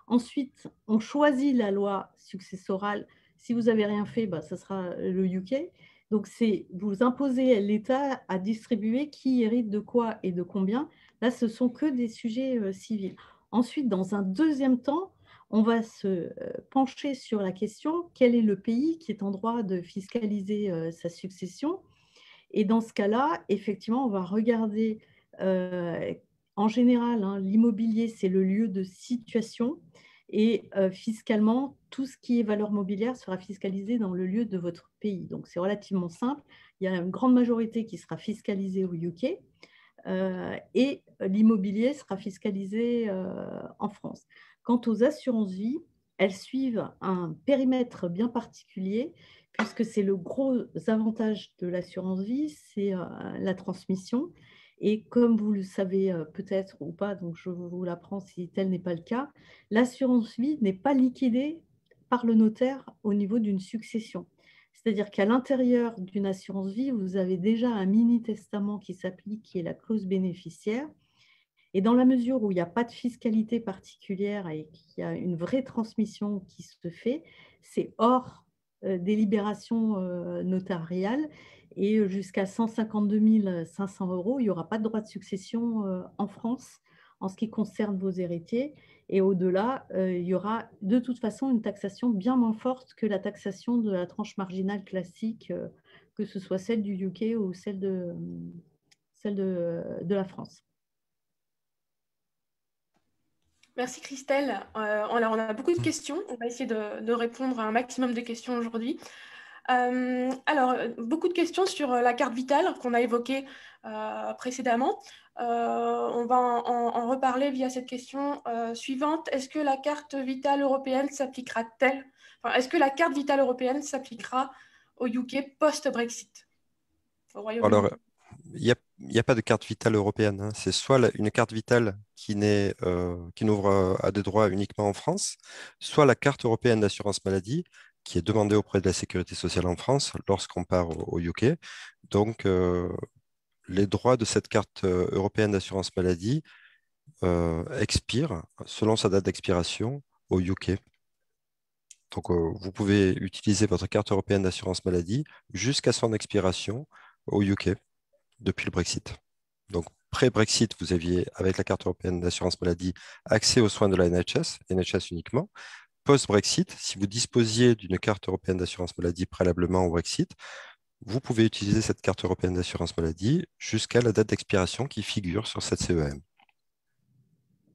Ensuite, on choisit la loi successorale. Si vous n'avez rien fait, ça sera le UK. Donc, vous imposez l'État à distribuer qui hérite de quoi et de combien. Là, ce sont que des sujets civils. Ensuite, dans un deuxième temps, on va se pencher sur la question, quel est le pays qui est en droit de fiscaliser sa succession? Et dans ce cas-là, effectivement, on va regarder, en général, l'immobilier, c'est le lieu de situation. Et fiscalement, tout ce qui est valeur mobilière sera fiscalisé dans le lieu de votre pays. Donc, c'est relativement simple. Il y a une grande majorité qui sera fiscalisée au UK. Et l'immobilier sera fiscalisé en France. Quant aux assurances vie, elles suivent un périmètre bien particulier, puisque c'est le gros avantage de l'assurance vie, c'est la transmission. Et comme vous le savez peut-être ou pas, donc je vous l'apprends si tel n'est pas le cas, l'assurance vie n'est pas liquidée par le notaire au niveau d'une succession. C'est-à-dire qu'à l'intérieur d'une assurance vie, vous avez déjà un mini-testament qui s'applique, qui est la clause bénéficiaire. Et dans la mesure où il n'y a pas de fiscalité particulière et qu'il y a une vraie transmission qui se fait, c'est hors délibération notariale. Et jusqu'à 152 500 €, il n'y aura pas de droit de succession en France en ce qui concerne vos héritiers. Et au-delà, il y aura de toute façon une taxation bien moins forte que la taxation de la tranche marginale classique, que ce soit celle du UK ou celle de la France. Merci Christelle. Alors, on a beaucoup de questions. On va essayer de répondre à un maximum de questions aujourd'hui. Alors, beaucoup de questions sur la carte vitale qu'on a évoquée précédemment. On va en reparler via cette question suivante. Est-ce que la carte vitale européenne s'appliquera-t-elle? Est-ce que la carte vitale européenne s'appliquera au UK post-Brexit, au Royaume-Uni? Alors, il n'y a pas de carte vitale européenne. C'est soit une carte vitale qui n'ouvre à des droits uniquement en France, soit la carte européenne d'assurance maladie qui est demandée auprès de la sécurité sociale en France lorsqu'on part au UK. Donc, les droits de cette carte européenne d'assurance maladie expirent selon sa date d'expiration au UK. Donc, vous pouvez utiliser votre carte européenne d'assurance maladie jusqu'à son expiration au UK depuis le Brexit. Donc, pré-Brexit, vous aviez, avec la carte européenne d'assurance maladie, accès aux soins de la NHS uniquement. Post-Brexit, si vous disposiez d'une carte européenne d'assurance maladie préalablement au Brexit, vous pouvez utiliser cette carte européenne d'assurance maladie jusqu'à la date d'expiration qui figure sur cette CEM.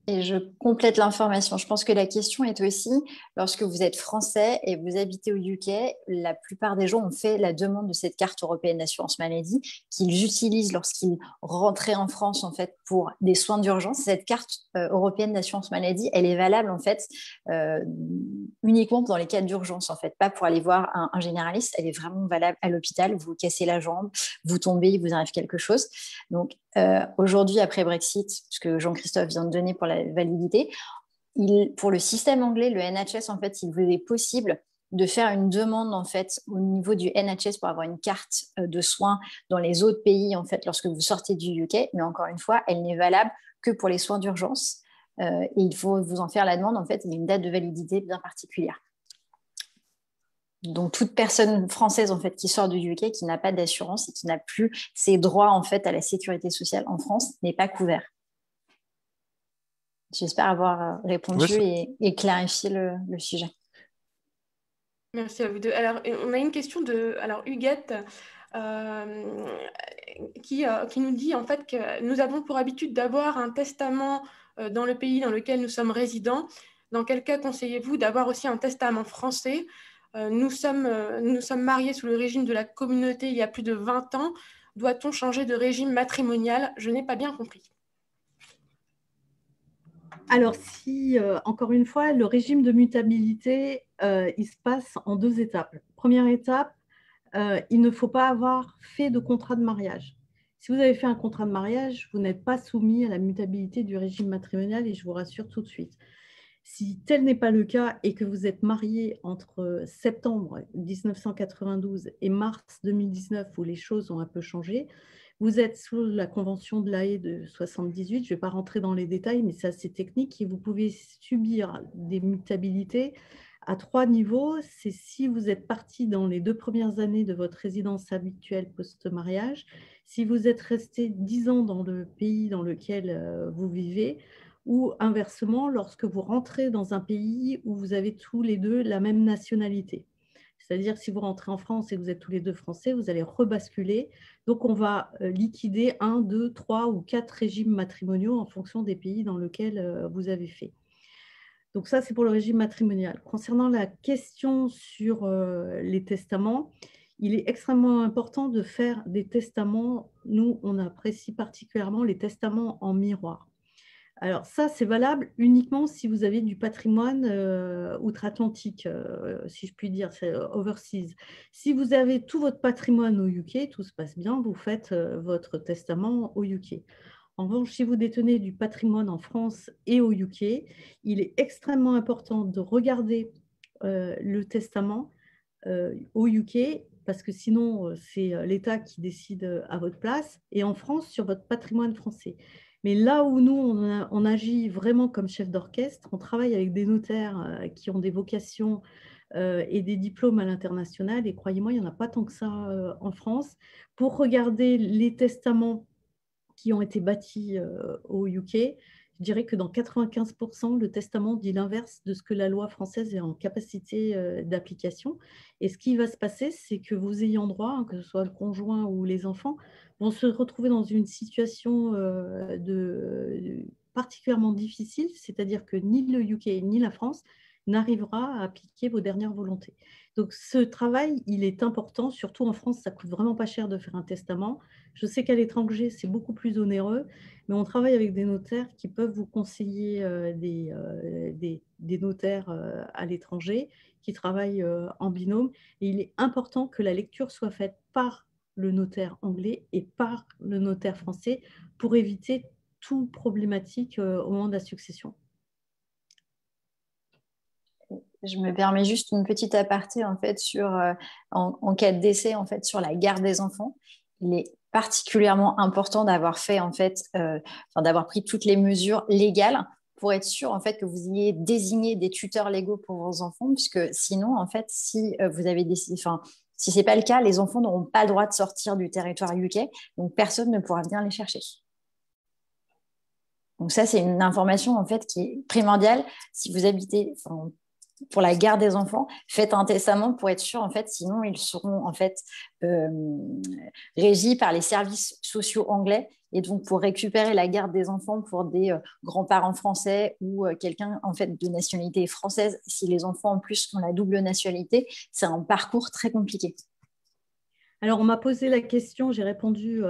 Et je complète l'information. Je pense que la question est aussi, lorsque vous êtes français et vous habitez au UK, la plupart des gens ont fait la demande de cette carte européenne d'assurance maladie qu'ils utilisent lorsqu'ils rentraient en France en fait pour des soins d'urgence. Cette carte européenne d'assurance maladie, elle est valable en fait uniquement dans les cas d'urgence en fait, pas pour aller voir un généraliste. Elle est vraiment valable à l'hôpital. Vous cassez la jambe, vous tombez, il vous arrive quelque chose. Donc aujourd'hui, après Brexit, ce que Jean-Christophe vient de donner pour la validité, pour le système anglais, le NHS, en fait, il vous est possible de faire une demande en fait au niveau du NHS pour avoir une carte de soins dans les autres pays en fait lorsque vous sortez du UK, mais encore une fois, elle n'est valable que pour les soins d'urgence et il faut vous en faire la demande en fait, il y a une date de validité bien particulière. Donc toute personne française en fait qui sort du UK qui n'a pas d'assurance et qui n'a plus ses droits en fait à la sécurité sociale en France n'est pas couvert. J'espère avoir répondu et clarifié le sujet. Merci à vous deux. Alors, on a une question de Huguette qui nous dit en fait que nous avons pour habitude d'avoir un testament dans le pays dans lequel nous sommes résidents. Dans quel cas conseillez-vous d'avoir aussi un testament français ? Nous sommes mariés sous le régime de la communauté il y a plus de 20 ans. Doit-on changer de régime matrimonial ? Je n'ai pas bien compris. Alors, si, encore une fois, le régime de mutabilité, il se passe en 2 étapes. Première étape, il ne faut pas avoir fait de contrat de mariage. Si vous avez fait un contrat de mariage, vous n'êtes pas soumis à la mutabilité du régime matrimonial et je vous rassure tout de suite. Si tel n'est pas le cas et que vous êtes marié entre septembre 1992 et mars 2019 où les choses ont un peu changé, vous êtes sous la convention de l'Haye de 78, je ne vais pas rentrer dans les détails, mais c'est assez technique et vous pouvez subir des mutabilités à 3 niveaux. C'est si vous êtes parti dans les 2 premières années de votre résidence habituelle post-mariage, si vous êtes resté 10 ans dans le pays dans lequel vous vivez, ou inversement, lorsque vous rentrez dans un pays où vous avez tous les deux la même nationalité. C'est-à-dire si vous rentrez en France et que vous êtes tous les deux français, vous allez rebasculer. Donc, on va liquider 1, 2, 3 ou 4 régimes matrimoniaux en fonction des pays dans lesquels vous avez fait. Donc, ça, c'est pour le régime matrimonial. Concernant la question sur les testaments, il est extrêmement important de faire des testaments. Nous, on apprécie particulièrement les testaments en miroir. Alors ça, c'est valable uniquement si vous avez du patrimoine outre-Atlantique, si je puis dire, c'est overseas. Si vous avez tout votre patrimoine au UK, tout se passe bien, vous faites votre testament au UK. En revanche, si vous détenez du patrimoine en France et au UK, il est extrêmement important de regarder le testament au UK, parce que sinon, c'est l'État qui décide à votre place, et en France, sur votre patrimoine français. Mais là où nous, on agit vraiment comme chef d'orchestre, on travaille avec des notaires qui ont des vocations et des diplômes à l'international. Et croyez-moi, il n'y en a pas tant que ça en France. Pour regarder les testaments qui ont été bâtis au UK, je dirais que dans 95%, le testament dit l'inverse de ce que la loi française est en capacité d'application. Et ce qui va se passer, c'est que vos ayants droit, hein, que ce soit le conjoint ou les enfants, vont se retrouver dans une situation particulièrement difficile, c'est-à-dire que ni le UK ni la France n'arrivera à appliquer vos dernières volontés. Donc ce travail, il est important, surtout en France, ça coûte vraiment pas cher de faire un testament. Je sais qu'à l'étranger, c'est beaucoup plus onéreux, mais on travaille avec des notaires qui peuvent vous conseiller des notaires à l'étranger qui travaillent en binôme. Et il est important que la lecture soit faite par le notaire anglais et par le notaire français pour éviter toute problématique au moment de la succession. Je me permets juste une petite aparté en fait sur en cas de décès en fait sur la garde des enfants. Il est particulièrement important d'avoir fait en fait d'avoir pris toutes les mesures légales pour être sûr en fait que vous ayez désigné des tuteurs légaux pour vos enfants, puisque sinon en fait si vous avez décidé, si c'est pas le cas, les enfants n'auront pas le droit de sortir du territoire UK, donc personne ne pourra venir les chercher. Donc ça c'est une information en fait qui est primordiale si vous habitez pour la garde des enfants, faites un testament pour être sûr, en fait, sinon ils seront en fait régis par les services sociaux anglais. Et donc, pour récupérer la garde des enfants pour des grands-parents français ou quelqu'un en fait de nationalité française, si les enfants en plus ont la double nationalité, c'est un parcours très compliqué. Alors, on m'a posé la question, j'ai répondu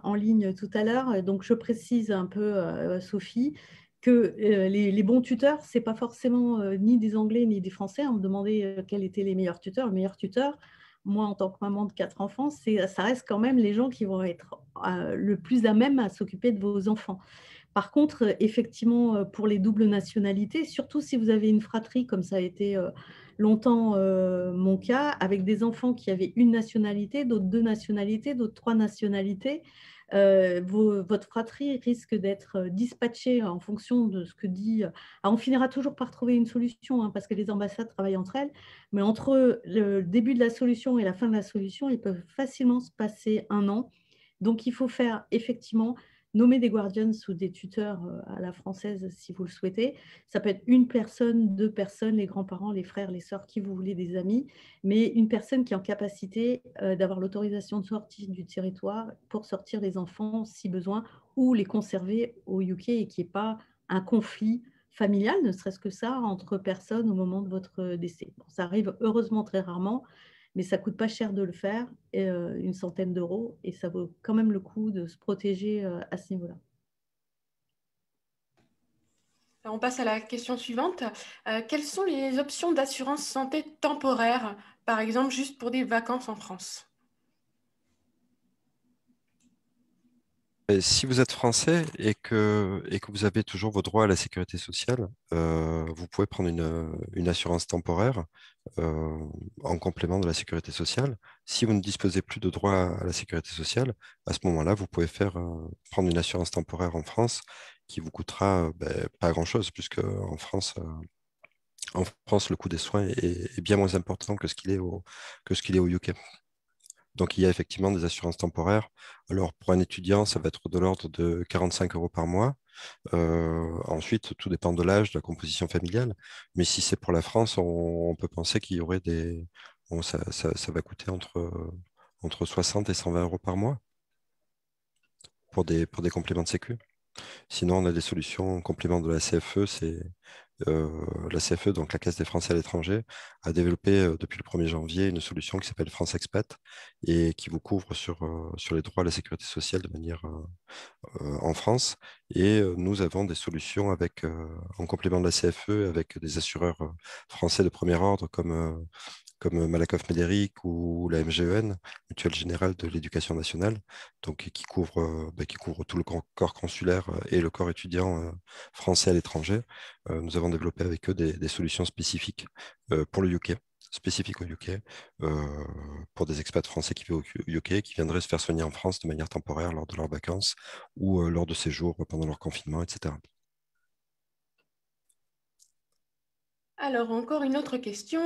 en ligne tout à l'heure. Donc, je précise un peu, Sophie, que les bons tuteurs, ce n'est pas forcément ni des Anglais ni des Français. On me demandait quels étaient les meilleurs tuteurs. Le meilleur tuteur, moi, en tant que maman de 4 enfants, ça reste quand même les gens qui vont être le plus à même à s'occuper de vos enfants. Par contre, effectivement, pour les doubles nationalités, surtout si vous avez une fratrie, comme ça a été longtemps mon cas, avec des enfants qui avaient une nationalité, d'autres 2 nationalités, d'autres 3 nationalités, votre fratrie risque d'être dispatchée en fonction de ce que dit. Alors, on finira toujours par trouver une solution, hein, parce que les ambassades travaillent entre elles, mais entre le début de la solution et la fin de la solution, il peut facilement se passer 1 an. Donc, il faut faire effectivement nommer des guardians ou des tuteurs à la française si vous le souhaitez. Ça peut être une personne, 2 personnes, les grands-parents, les frères, les sœurs, qui vous voulez, des amis, mais une personne qui est en capacité d'avoir l'autorisation de sortie du territoire pour sortir les enfants si besoin ou les conserver au UK et qu'il n'y ait pas un conflit familial, ne serait-ce que ça, entre personnes au moment de votre décès. Bon, ça arrive heureusement très rarement, mais ça ne coûte pas cher de le faire, une centaine d'euros, et ça vaut quand même le coup de se protéger à ce niveau-là. On passe à la question suivante. Quelles sont les options d'assurance santé temporaire, par exemple juste pour des vacances en France? Si vous êtes français et que vous avez toujours vos droits à la sécurité sociale, vous pouvez prendre une assurance temporaire en complément de la sécurité sociale. Si vous ne disposez plus de droits à la sécurité sociale, à ce moment-là, vous pouvez prendre une assurance temporaire en France qui vous coûtera pas grand-chose, puisque en France, le coût des soins est bien moins important que ce qu'il est au UK. Donc, il y a effectivement des assurances temporaires. Alors, pour un étudiant, ça va être de l'ordre de 45 euros par mois. Ensuite, tout dépend de l'âge, de la composition familiale. Mais si c'est pour la France, on peut penser qu'il y aurait ça va coûter entre 60 et 120 euros par mois pour des compléments de sécu. Sinon, on a des solutions en complément de la CFE. La CFE, donc la Caisse des Français à l'étranger, a développé depuis le 1er janvier une solution qui s'appelle France Expat et qui vous couvre sur les droits à la sécurité sociale de manière en France. Et nous avons des solutions en complément de la CFE avec des assureurs français de premier ordre comme Malakoff Médéric ou la MGEN, Mutuelle Générale de l'Éducation nationale, donc qui couvre tout le corps consulaire et le corps étudiant français à l'étranger. Nous avons développé avec eux des solutions spécifiques pour le UK, spécifiques au UK, pour des expats français qui vivent au UK, qui viendraient se faire soigner en France de manière temporaire lors de leurs vacances ou lors de séjours pendant leur confinement, etc. Alors, encore une autre question.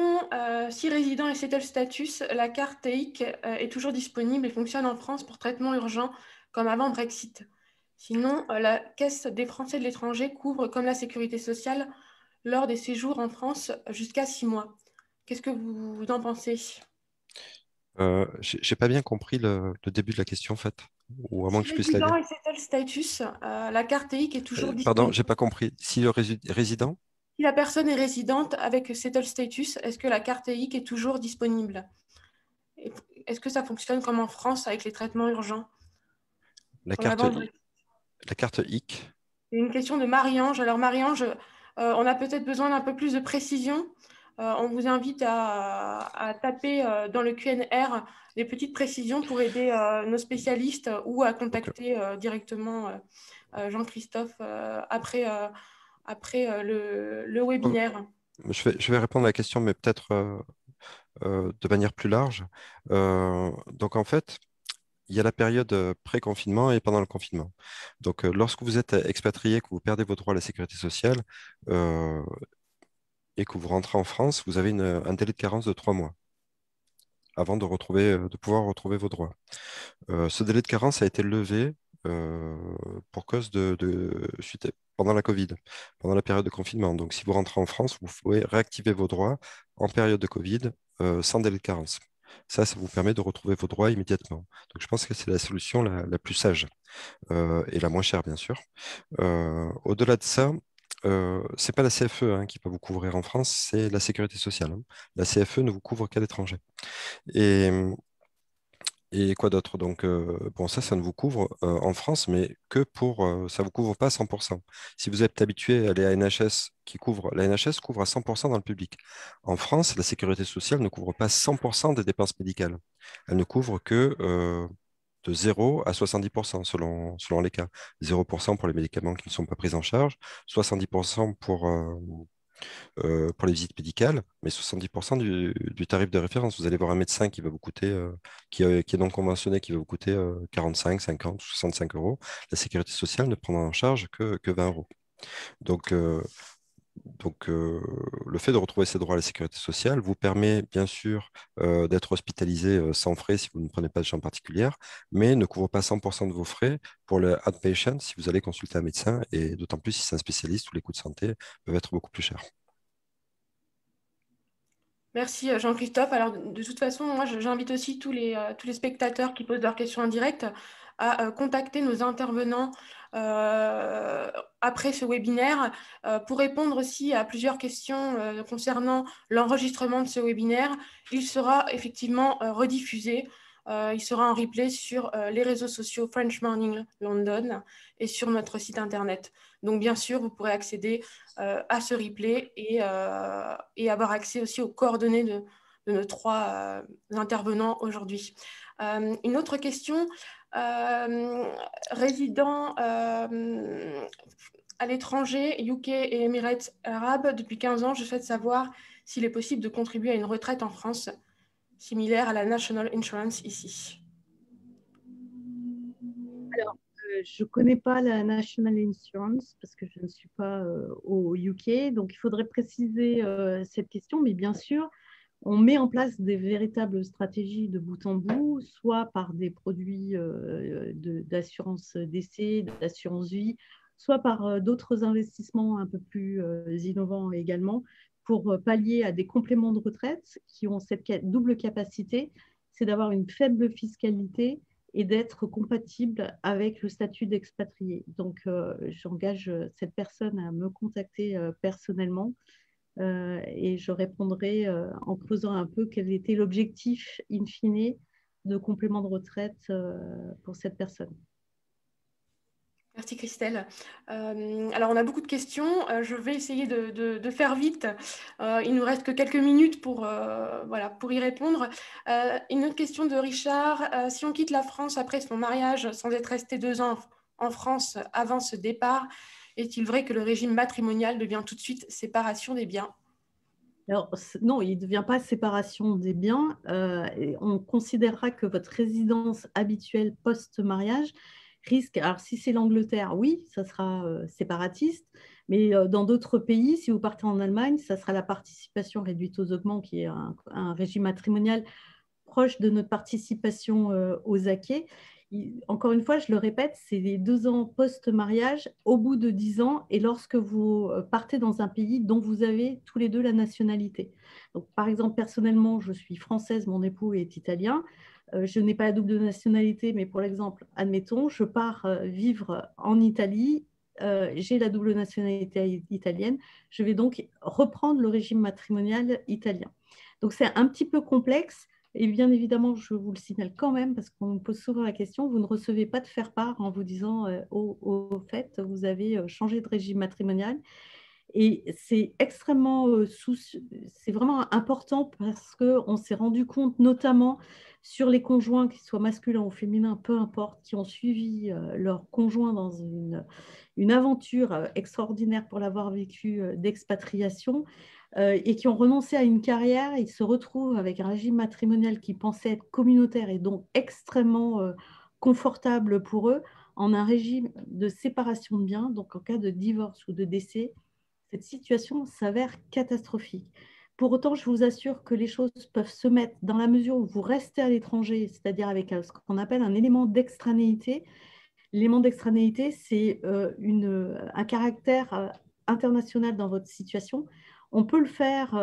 Si résident et settle status, la carte TIC est toujours disponible et fonctionne en France pour traitement urgent comme avant Brexit. Sinon, la Caisse des Français de l'étranger couvre, comme la sécurité sociale, lors des séjours en France jusqu'à 6 mois. Qu'est-ce que vous en pensez? J'ai pas bien compris le début de la question, en fait, ou à moins Si que je puisse la résident lire. et settle status, la carte TIC est toujours Pardon, disponible. j'ai pas compris. Si le résident? Si la personne est résidente avec settle status, est-ce que la carte TIC est toujours disponible? Est-ce que ça fonctionne comme en France avec les traitements urgents, La comme carte, avant le Brexit? la carte IC. C'est une question de Marie-Ange. Alors Marie-Ange, on a peut-être besoin d'un peu plus de précision. On vous invite à taper dans le Q&R les petites précisions pour aider nos spécialistes ou à contacter directement Jean-Christophe après le Oh, webinaire. je vais répondre à la question, mais peut-être de manière plus large. Donc, en fait, il y a la période pré-confinement et pendant le confinement. Donc, lorsque vous êtes expatrié, que vous perdez vos droits à la sécurité sociale euh, et que vous rentrez en France, vous avez un délai de carence de 3 mois avant de pouvoir retrouver vos droits. Ce délai de carence a été levé pour cause pendant la Covid, pendant la période de confinement. Donc, si vous rentrez en France, vous pouvez réactiver vos droits en période de Covid sans délai de carence. Ça vous permet de retrouver vos droits immédiatement. Donc, je pense que c'est la solution la plus sage et la moins chère, bien sûr. Au-delà de ça, c'est pas la CFE qui va vous couvrir en France, c'est la sécurité sociale. La CFE ne vous couvre qu'à l'étranger. Et, et quoi d'autre? Donc, bon, ça ne vous couvre en France, mais ça vous couvre pas à 100%. Si vous êtes habitué à aller à NHS, la NHS couvre à 100% dans le public. En France, la sécurité sociale ne couvre pas 100% des dépenses médicales. Elle ne couvre que de 0 à 70% selon les cas. 0% pour les médicaments qui ne sont pas pris en charge, 70% pour les visites médicales, mais 70% du tarif de référence. Vous allez voir un médecin qui va vous coûter, qui est non conventionné, qui va vous coûter 45, 50, 65 euros. La sécurité sociale ne prendra en charge que 20 euros. Donc, le fait de retrouver ces droits à la sécurité sociale vous permet bien sûr d'être hospitalisé sans frais si vous ne prenez pas de chambre particulière, mais ne couvre pas 100% de vos frais pour le outpatient si vous allez consulter un médecin, et d'autant plus si c'est un spécialiste où les coûts de santé peuvent être beaucoup plus chers. Merci Jean-Christophe. Alors de toute façon, moi j'invite aussi tous les spectateurs qui posent leurs questions en direct à contacter nos intervenants après ce webinaire pour répondre aussi à plusieurs questions concernant l'enregistrement de ce webinaire. Il sera effectivement rediffusé. Il sera en replay sur les réseaux sociaux French Morning London et sur notre site internet. Donc bien sûr, vous pourrez accéder à ce replay et avoir accès aussi aux coordonnées de nos trois intervenants aujourd'hui. Une autre question, résident à l'étranger, UK et Émirats arabes, depuis 15 ans, je souhaite savoir s'il est possible de contribuer à une retraite en France, similaire à la National Insurance ici. Alors, je ne connais pas la National Insurance parce que je ne suis pas au UK, donc il faudrait préciser cette question, mais bien sûr, on met en place des véritables stratégies de bout en bout, soit par des produits d'assurance décès, d'assurance vie, soit par d'autres investissements un peu plus innovants également, pour pallier à des compléments de retraite qui ont cette double capacité, c'est d'avoir une faible fiscalité et d'être compatible avec le statut d'expatrié. Donc, j'engage cette personne à me contacter personnellement et je répondrai en creusant un peu quel était l'objectif in fine de complément de retraite pour cette personne. Merci Christelle. Alors on a beaucoup de questions. Je vais essayer de faire vite. Il nous reste que quelques minutes pour y répondre. Une autre question de Richard. Si on quitte la France après son mariage sans être resté 2 ans en France avant ce départ, est-il vrai que le régime matrimonial devient tout de suite séparation des biens? Alors, non, il ne devient pas séparation des biens. On considérera que votre résidence habituelle post-mariage risque, alors si c'est l'Angleterre, oui, ça sera séparatiste, mais dans d'autres pays, si vous partez en Allemagne, ça sera la participation réduite aux augments, qui est un régime matrimonial proche de notre participation aux acquis. Encore une fois, je le répète, c'est les 2 ans post-mariage au bout de 10 ans et lorsque vous partez dans un pays dont vous avez tous les deux la nationalité. Donc, par exemple, personnellement, je suis française, mon époux est italien. Je n'ai pas la double nationalité, mais pour l'exemple, admettons, je pars vivre en Italie, j'ai la double nationalité italienne, je vais donc reprendre le régime matrimonial italien. Donc, c'est un petit peu complexe. Et bien évidemment, je vous le signale quand même, parce qu'on me pose souvent la question, vous ne recevez pas de faire-part en vous disant au fait, vous avez changé de régime matrimonial. Et c'est extrêmement c'est vraiment important parce qu'on s'est rendu compte, notamment sur les conjoints, qu'ils soient masculins ou féminins, peu importe, qui ont suivi leur conjoint dans une aventure extraordinaire pour l'avoir vécu d'expatriation et qui ont renoncé à une carrière. Ils se retrouvent avec un régime matrimonial qui pensait être communautaire et donc extrêmement confortable pour eux, en un régime de séparation de biens. Donc en cas de divorce ou de décès, cette situation s'avère catastrophique. Pour autant, je vous assure que les choses peuvent se mettre dans la mesure où vous restez à l'étranger, c'est-à-dire avec ce qu'on appelle un élément d'extranéité. L'élément d'extranéité, c'est un caractère international dans votre situation. On peut le faire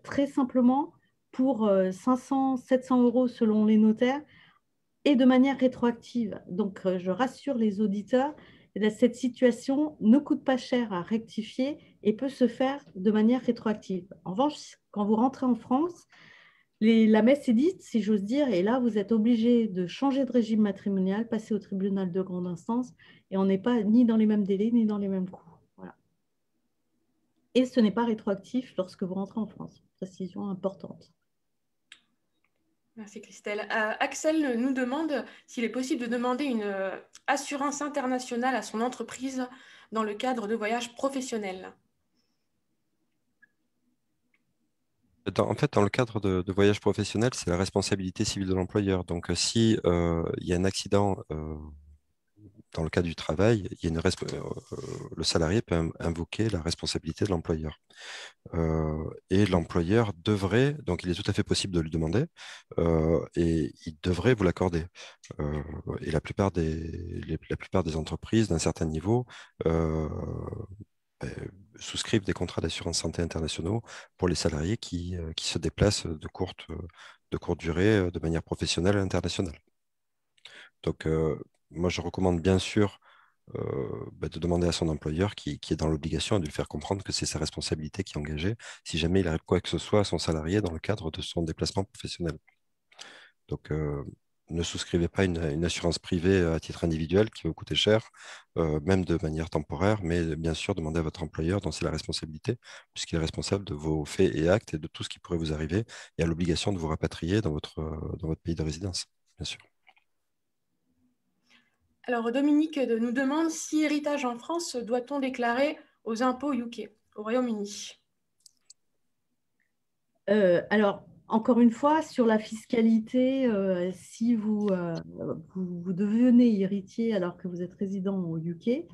très simplement pour 500, 700 euros selon les notaires et de manière rétroactive. Donc, je rassure les auditeurs, cette situation ne coûte pas cher à rectifier et peut se faire de manière rétroactive. En revanche, quand vous rentrez en France, la messe est dite, si j'ose dire, et là, vous êtes obligé de changer de régime matrimonial, passer au tribunal de grande instance, et on n'est pas ni dans les mêmes délais, ni dans les mêmes coûts. Voilà. Et ce n'est pas rétroactif lorsque vous rentrez en France. Précision importante. Merci Christelle. Axel nous demande s'il est possible de demander une assurance internationale à son entreprise dans le cadre de voyages professionnels. En fait, dans le cadre de voyages professionnels, c'est la responsabilité civile de l'employeur. Donc, si il y a un accident dans le cadre du travail, le salarié peut invoquer la responsabilité de l'employeur. Et l'employeur devrait, donc il est tout à fait possible de le demander, et il devrait vous l'accorder. Et la plupart des entreprises d'un certain niveau souscrivent des contrats d'assurance santé internationaux pour les salariés qui se déplacent de courte durée de manière professionnelle et internationale. Donc, moi, je recommande bien sûr de demander à son employeur qui est dans l'obligation de lui faire comprendre que c'est sa responsabilité qui est engagée si jamais il arrive quoi que ce soit à son salarié dans le cadre de son déplacement professionnel. Donc, ne souscrivez pas une assurance privée à titre individuel qui va vous coûter cher, même de manière temporaire, mais bien sûr, demandez à votre employeur dont c'est la responsabilité, puisqu'il est responsable de vos faits et actes et de tout ce qui pourrait vous arriver et a l'obligation de vous rapatrier dans votre pays de résidence, bien sûr. Alors, Dominique nous demande si héritage en France, doit-on déclarer aux impôts UK, au Royaume-Uni? Alors, encore une fois, sur la fiscalité, si vous devenez héritier alors que vous êtes résident au UK,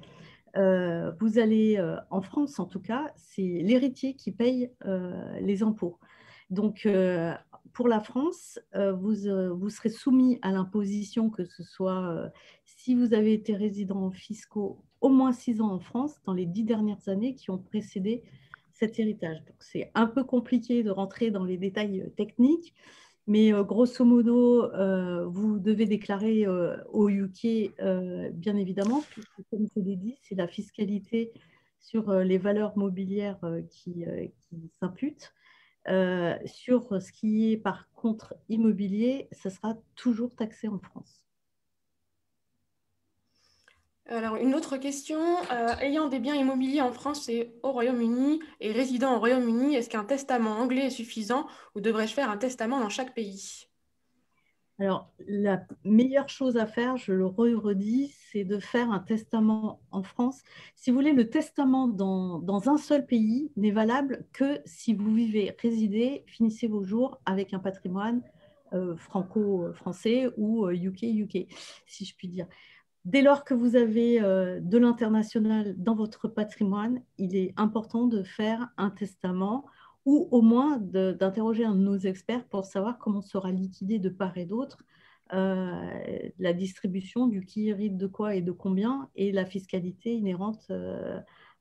vous allez, en France en tout cas, c'est l'héritier qui paye les impôts. Donc, pour la France, vous serez soumis à l'imposition, que ce soit si vous avez été résident fiscaux au moins 6 ans en France dans les 10 dernières années qui ont précédé cet héritage. Donc, c'est un peu compliqué de rentrer dans les détails techniques, mais grosso modo, vous devez déclarer au UK, bien évidemment, puisque comme je l'ai dit, c'est la fiscalité sur les valeurs mobilières qui s'imputent. Sur ce qui est par contre immobilier, ça sera toujours taxé en France. Alors, une autre question. Ayant des biens immobiliers en France et au Royaume-Uni et résidant au Royaume-Uni, est-ce qu'un testament anglais est suffisant ou devrais-je faire un testament dans chaque pays? Alors, la meilleure chose à faire, je le redis, c'est de faire un testament en France. Si vous voulez, le testament dans un seul pays n'est valable que si vous vivez, résidez, finissez vos jours avec un patrimoine franco-français ou UK, si je puis dire. Dès lors que vous avez de l'international dans votre patrimoine, il est important de faire un testament ou au moins d'interroger un de nos experts pour savoir comment sera liquidé de part et d'autre la distribution du qui hérite de quoi et de combien et la fiscalité inhérente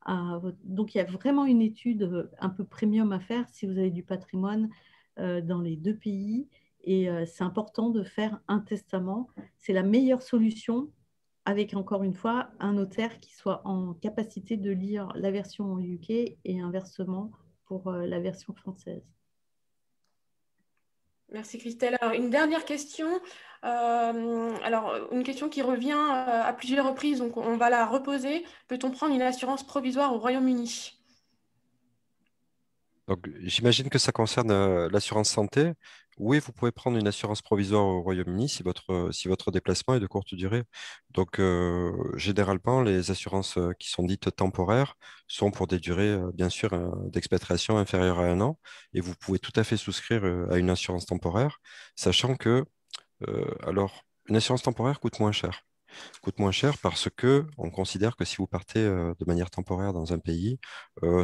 à votre... Donc, il y a vraiment une étude un peu premium à faire si vous avez du patrimoine dans les deux pays. Et c'est important de faire un testament. C'est la meilleure solution avec, encore une fois, un notaire qui soit en capacité de lire la version en UK et inversement pour la version française. Merci Christelle. Alors, une dernière question. Alors, une question qui revient à plusieurs reprises, donc on va la reposer. Peut-on prendre une assurance provisoire au Royaume-Uni? Donc, j'imagine que ça concerne l'assurance santé. Oui, vous pouvez prendre une assurance provisoire au Royaume-Uni si votre déplacement est de courte durée. Donc, généralement, les assurances qui sont dites temporaires sont pour des durées, bien sûr, d'expatriation inférieures à 1 an. Et vous pouvez tout à fait souscrire à une assurance temporaire, sachant que, alors, une assurance temporaire coûte moins cher parce que on considère que si vous partez de manière temporaire dans un pays,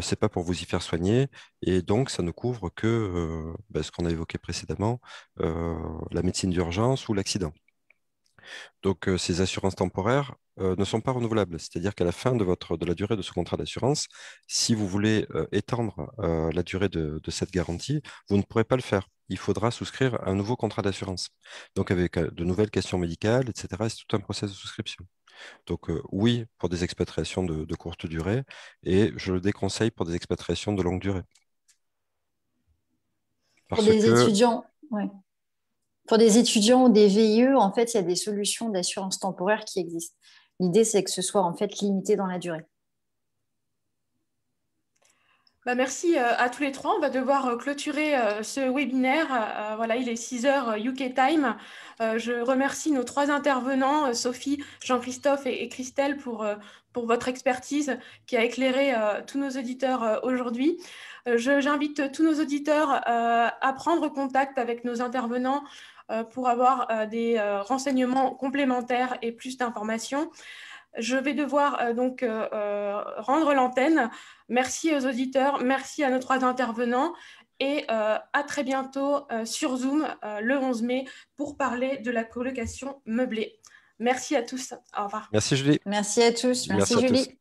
c'est pas pour vous y faire soigner et donc ça ne couvre que ce qu'on a évoqué précédemment, la médecine d'urgence ou l'accident. Donc, ces assurances temporaires ne sont pas renouvelables. C'est-à-dire qu'à la fin de la durée de ce contrat d'assurance, si vous voulez étendre la durée de cette garantie, vous ne pourrez pas le faire. Il faudra souscrire un nouveau contrat d'assurance. Donc, avec de nouvelles questions médicales, etc. C'est tout un process de souscription. Donc, oui, pour des expatriations de courte durée, et je le déconseille pour des expatriations de longue durée. Pour Parce des que étudiants, ouais. Pour des étudiants ou des VIE, en fait, il y a des solutions d'assurance temporaire qui existent. L'idée, c'est que ce soit en fait limité dans la durée. Merci à tous les trois. On va devoir clôturer ce webinaire. Voilà, il est 6 heures UK Time. Je remercie nos 3 intervenants, Sophie, Jean-Christophe et Christelle, pour votre expertise qui a éclairé tous nos auditeurs aujourd'hui. J'invite tous nos auditeurs à prendre contact avec nos intervenants pour avoir des renseignements complémentaires et plus d'informations. Je vais devoir rendre l'antenne. Merci aux auditeurs, merci à nos 3 intervenants et à très bientôt sur Zoom le 11 mai pour parler de la colocation meublée. Merci à tous. Au revoir. Merci Julie. Merci à tous. Merci Merci à tous. Julie.